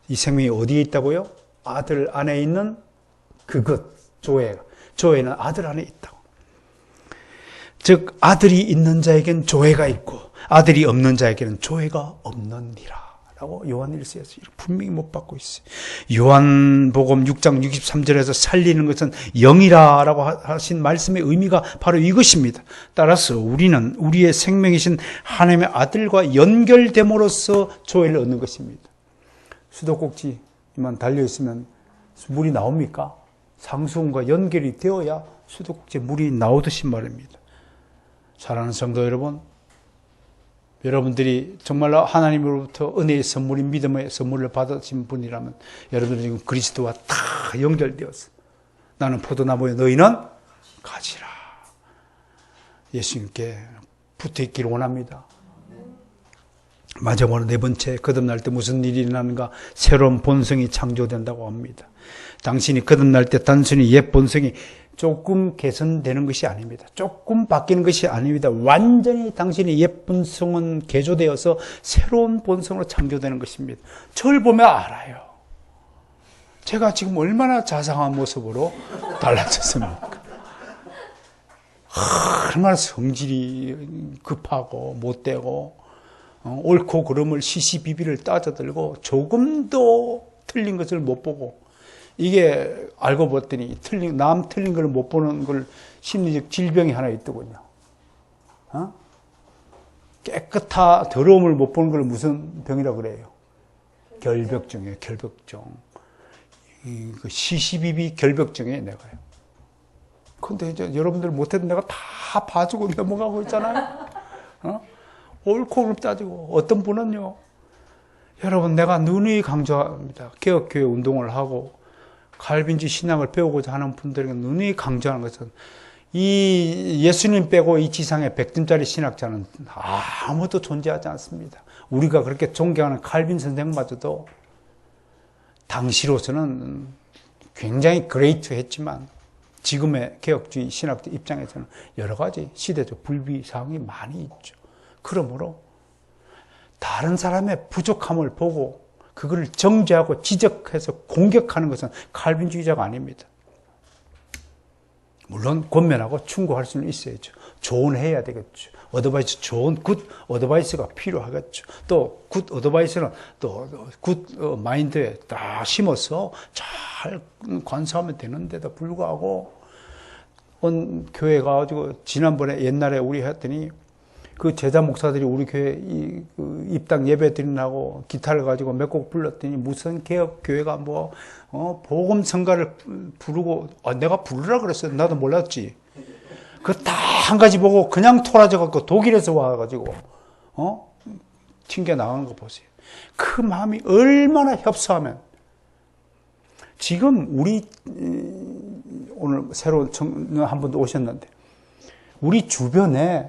이 생명이 어디에 있다고요? 아들 안에 있는 그것, 조회는 아들 안에 있다고. 즉 아들이 있는 자에겐 조회가 있고 아들이 없는 자에게는 조회가 없느니라 라고 요한 1서에서 분명히 못 받고 있어요. 요한복음 6장 63절에서 살리는 것은 영이라고 하신 말씀의 의미가 바로 이것입니다. 따라서 우리는 우리의 생명이신 하나님의 아들과 연결됨으로써 조회를 얻는 것입니다. 수도꼭지만 달려있으면 물이 나옵니까? 상수원과 연결이 되어야 수도꼭지에 물이 나오듯이 말입니다. 사랑하는 성도 여러분, 여러분들이 정말로 하나님으로부터 은혜의 선물인 믿음의 선물을 받으신 분이라면 여러분들이 지금 그리스도와 다 연결되었어. 나는 포도나무에 너희는 가지라. 예수님께 붙어있기를 원합니다. 마지막으로 네 번째, 거듭날 때 무슨 일이 일어나는가? 새로운 본성이 창조된다고 합니다. 당신이 거듭날 때 단순히 옛 본성이 조금 개선되는 것이 아닙니다. 조금 바뀌는 것이 아닙니다. 완전히 당신의 옛 본성은 개조되어서 새로운 본성으로 창조되는 것입니다. 저를 보면 알아요. 제가 지금 얼마나 자상한 모습으로 달라졌습니까? 얼마나 성질이 급하고 못되고 옳고 그름을 시시비비를 따져들고 조금도 틀린 것을 못 보고 이게 알고 봤더니 남 틀린 걸 못 보는 걸 심리적 질병이 하나 있더군요. 깨끗한 더러움을 못 보는 걸 무슨 병이라고 그래요? 결벽증이에요. 결벽증. 그 시시비비 결벽증이에요. 내가요. 근데 이제 여러분들 못해도 내가 다 봐주고 넘어가고 있잖아요. 옳고 그름 따지고 어떤 분은요. 여러분 내가 누누이 강조합니다. 개혁교회 운동을 하고 칼빈주의 신앙을 배우고자 하는 분들에게 누누이 강조하는 것은 이 예수님 빼고 이 지상에 100점짜리 신학자는 아무도 존재하지 않습니다. 우리가 그렇게 존경하는 칼빈 선생마저도 당시로서는 굉장히 그레이트했지만 지금의 개혁주의 신학자 입장에서는 여러 가지 시대적 불비사항이 많이 있죠. 그러므로 다른 사람의 부족함을 보고 그거를 정죄하고 지적해서 공격하는 것은 칼빈주의자가 아닙니다. 물론 권면하고 충고할 수는 있어야죠. 조언해야 되겠죠. 어드바이스, 좋은 굿 어드바이스가 필요하겠죠. 또 굿 어드바이스는 또 굿 마인드에 딱 심어서 잘 관사하면 되는데도 불구하고 온 교회 가가지고 지난번에 옛날에 우리 했더니 그 제자 목사들이 우리 교회 입당 예배 드리라고 기타를 가지고 몇 곡 불렀더니 무슨 개혁 교회가 복음 성가를 부르고 내가 부르라 그랬어요. 나도 몰랐지. 그 딱 한 가지 보고 그냥 토라져 갖고 독일에서 와가지고 튕겨 나가는 거 보세요. 그 마음이 얼마나 협소하면 지금 우리 오늘 새로운 청년 한 분도 오셨는데 우리 주변에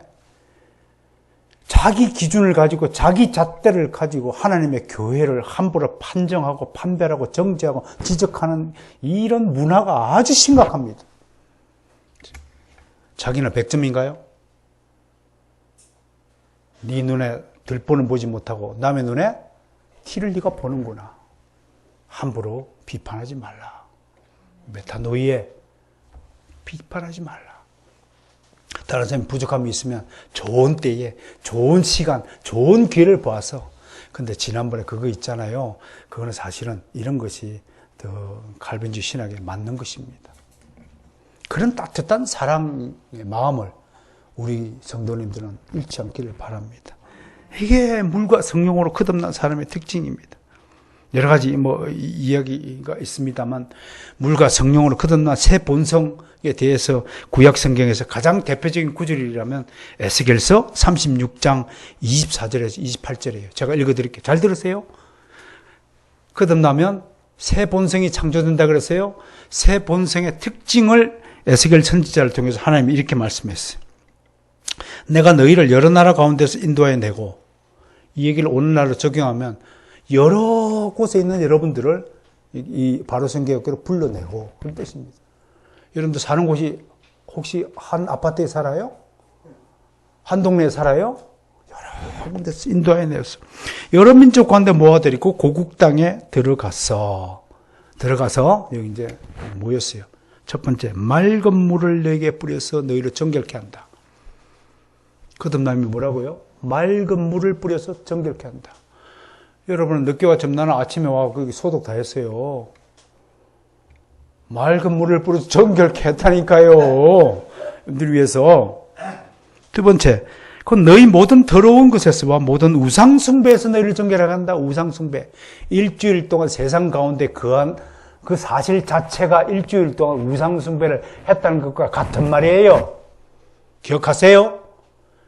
자기 기준을 가지고 자기 잣대를 가지고 하나님의 교회를 함부로 판정하고 판별하고 정죄하고 지적하는 이런 문화가 아주 심각합니다. 자기는 100점인가요? 네 눈에 들보는 보지 못하고 남의 눈에 티를 네가 보는구나. 함부로 비판하지 말라. 메타노이에 비판하지 말라. 다른 사람이 부족함이 있으면 좋은 때에 좋은 시간 좋은 기회를 봐서 근데 지난번에 그거 있잖아요. 그거는 사실은 이런 것이 더 칼빈주의 신학에 맞는 것입니다. 그런 따뜻한 사랑의 마음을 우리 성도님들은 잃지 않기를 바랍니다. 이게 물과 성령으로 거듭난 사람의 특징입니다. 여러 가지 이야기가 있습니다만 물과 성령으로 거듭난 새 본성에 대해서 구약 성경에서 가장 대표적인 구절이라면 에스겔서 36장 24절에서 28절이에요. 제가 읽어드릴게요. 잘 들으세요. 거듭나면 새 본성이 창조된다 그랬어요. 새 본성의 특징을 에스겔 선지자를 통해서 하나님이 이렇게 말씀했어요. 내가 너희를 여러 나라 가운데서 인도하여 내고 이 얘기를 오늘날로 적용하면 여러 곳에 있는 여러분들을 이 바로선교회로 불러내고 그런 뜻입니다. 여러분들 사는 곳이 혹시 한 아파트에 살아요? 한 동네에 살아요? 여러 군데서 인도하여 내었어. 여러 민족 가운데 모아들이고 고국 땅에 들어가서 여기 이제 모였어요. 첫 번째, 맑은 물을 너에게 뿌려서 너희를 정결케 한다. 거듭남이 뭐라고요? 맑은 물을 뿌려서 정결케 한다. 여러분은 늦게 왔지만 나는 아침에 와 거기 소독 다 했어요. 맑은 물을 뿌려서 정결케 했다니까요. 여러분들 위해서. 두 번째, 그건 너희 모든 더러운 것에서와 모든 우상숭배에서 너희를 정결하게 한다. 우상숭배. 일주일 동안 세상 가운데 거한 그 사실 자체가 일주일 동안 우상숭배를 했다는 것과 같은 말이에요. 기억하세요?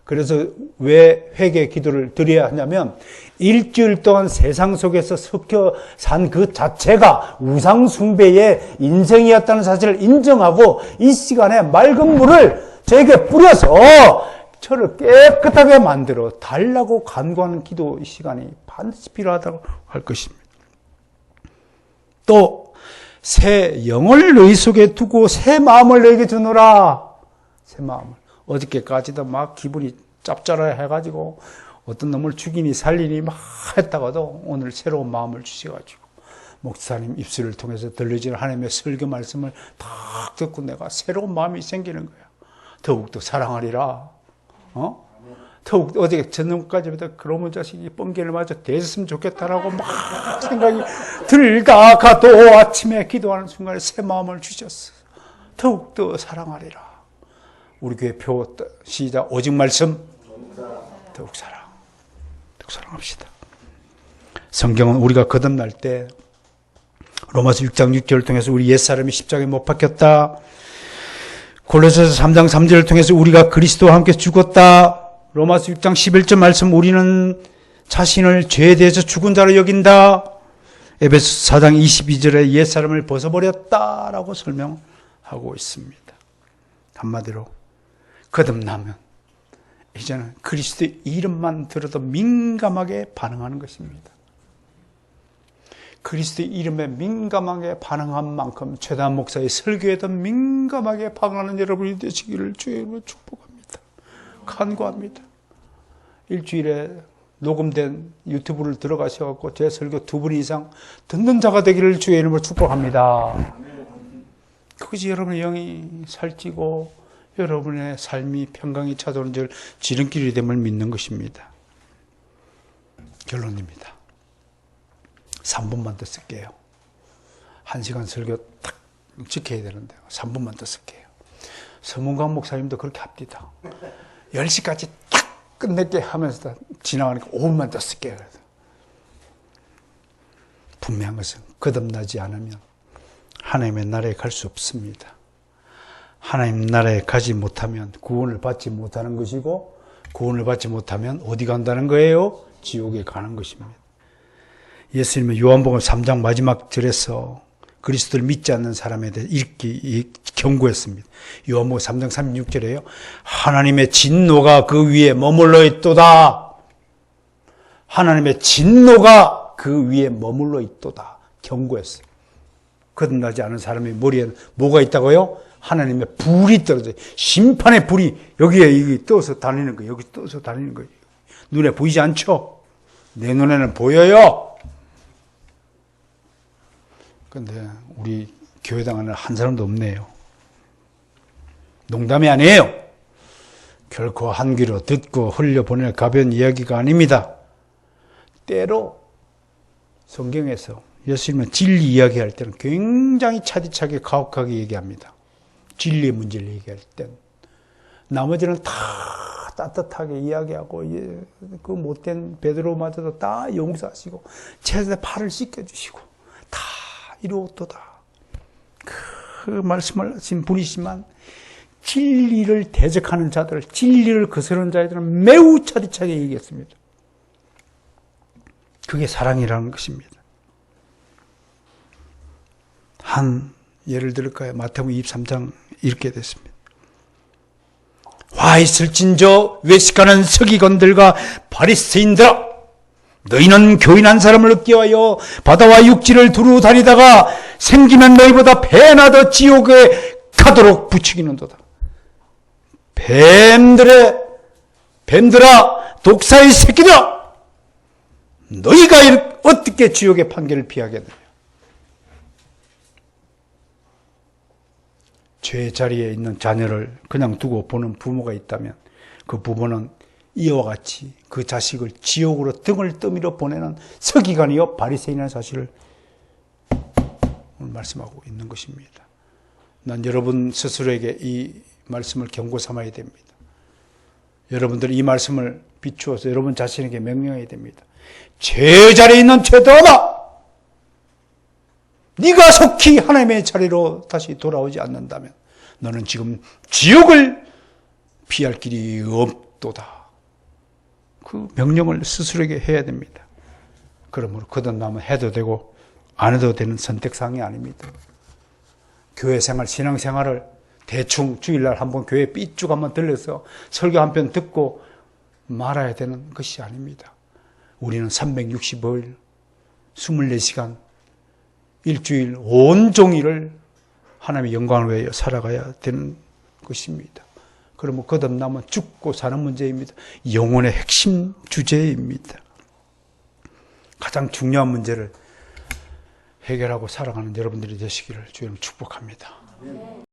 그래서 왜 회개 기도를 드려야 하냐면 일주일 동안 세상 속에서 섞여 산 그 자체가 우상숭배의 인생이었다는 사실을 인정하고 이 시간에 맑은 물을 저에게 뿌려서 저를 깨끗하게 만들어 달라고 간구하는 기도 시간이 반드시 필요하다고 할 것입니다. 또 새 영을 너희 속에 두고 새 마음을 너에게 주노라. 새 마음을. 어저께까지도 막 기분이 짭짤해 해가지고 어떤 놈을 죽이니 살리니 막 했다가도 오늘 새로운 마음을 주셔가지고 목사님 입술을 통해서 들려지는 하나님의 설교 말씀을 딱 듣고 내가 새로운 마음이 생기는 거야. 더욱더 사랑하리라. 더욱 어제 저녁까지부터 그러면 자식이 뻥개를 맞아 대했으면 좋겠다라고 막 생각이 들다가도 아침에 기도하는 순간에 새 마음을 주셨어. 더욱더 사랑하리라. 우리 교회 표 시작. 오직 말씀 더욱 사랑합시다. 성경은 우리가 거듭날 때 로마서 6장 6절을 통해서 우리 옛사람이 십자가에 못 박혔다. 골로새서 3장 3절을 통해서 우리가 그리스도와 함께 죽었다. 로마서 6장 11절 말씀 우리는 자신을 죄에 대해서 죽은 자로 여긴다. 에베소 4장 22절에 옛사람을 벗어버렸다라고 설명하고 있습니다. 한마디로 거듭나면 이제는 그리스도의 이름만 들어도 민감하게 반응하는 것입니다. 그리스도의 이름에 민감하게 반응한 만큼 최다한 목사의 설교에도 민감하게 반응하는 여러분이 되시기를 주의 이름으로 축복합니다. 간구합니다. 일주일에 녹음된 유튜브를 들어가셔서 제 설교 2분 이상 듣는 자가 되기를 주의 이름으로 축복합니다. 그것이 여러분의 영이 살찌고 여러분의 삶이 평강이 찾아오는 줄 지름길이 됨을 믿는 것입니다. 결론입니다. 3분만 더 쓸게요. 1시간 설교 딱 지켜야 되는데 3분만 더 쓸게요. 서문관 목사님도 그렇게 합디다. 10시까지 딱 끝낼게 하면서 지나가니까 5분만 더 쓸게요. 분명한 것은 거듭나지 않으면 하나님의 나라에 갈 수 없습니다. 하나님 나라에 가지 못하면 구원을 받지 못하는 것이고, 구원을 받지 못하면 어디 간다는 거예요? 지옥에 가는 것입니다. 예수님은 요한복음 3장 마지막 절에서 그리스도를 믿지 않는 사람에 대해 이렇게 경고했습니다. 요한복음 3장 36절에요. 하나님의 진노가 그 위에 머물러 있도다. 하나님의 진노가 그 위에 머물러 있도다. 경고했어요. 거듭나지 않은 사람의 머리에는 뭐가 있다고요? 하나님의 불이 떨어져요. 심판의 불이 여기에 떠서 다니는 거예요. 여기 떠서 다니는 거예요. 눈에 보이지 않죠? 내 눈에는 보여요. 그런데 우리 교회당 안에 한 사람도 없네요. 농담이 아니에요. 결코 한 귀로 듣고 흘려보낼 가벼운 이야기가 아닙니다. 때로 성경에서 예수님은 진리 이야기할 때는 굉장히 차디차게 가혹하게 얘기합니다. 진리의 문제를 얘기할 땐. 나머지는 다 따뜻하게 이야기하고, 그 못된 베드로마저도 다 용서하시고, 제자의 팔을 씻겨주시고, 다 이루었도다. 그 말씀을 하신 분이지만, 진리를 대적하는 자들, 진리를 거스르는 자들은 매우 차디차게 얘기했습니다. 그게 사랑이라는 것입니다. 예를 들을까요? 마태복음 23장 이렇게 됐습니다. 와 있을진저 외식하는 서기관들과 바리새인들아, 너희는 교인 한 사람을 얻기 위하여 바다와 육지를 두루 다니다가 생기면 너희보다 배나 더 지옥에 가도록 부추기는도다. 뱀들아, 독사의 새끼들아, 너희가 어떻게 지옥의 판결을 피하겠느냐. 죄 자리에 있는 자녀를 그냥 두고 보는 부모가 있다면 그 부모는 이와 같이 그 자식을 지옥으로 등을 떠밀어 보내는 서기관이요 바리새인이라는 사실을 오늘 말씀하고 있는 것입니다. 난 여러분 스스로에게 이 말씀을 경고 삼아야 됩니다. 여러분들이 이 말씀을 비추어서 여러분 자신에게 명령해야 됩니다. 죄 자리에 있는 죄들아, 네가 속히 하나님의 자리로 다시 돌아오지 않는다면 너는 지금 지옥을 피할 길이 없도다. 그 명령을 스스로에게 해야 됩니다. 그러므로 거듭나면 해도 되고 안 해도 되는 선택사항이 아닙니다. 교회 생활, 신앙 생활을 대충 주일날 한번 교회 삐쭉 한번 들려서 설교 한 편 듣고 말아야 되는 것이 아닙니다. 우리는 365일 24시간 일주일 온종일을 하나님의 영광을 위하여 살아가야 되는 것입니다. 그러면 거듭나면 죽고 사는 문제입니다. 영혼의 핵심 주제입니다. 가장 중요한 문제를 해결하고 살아가는 여러분들이 되시기를 주님 축복합니다.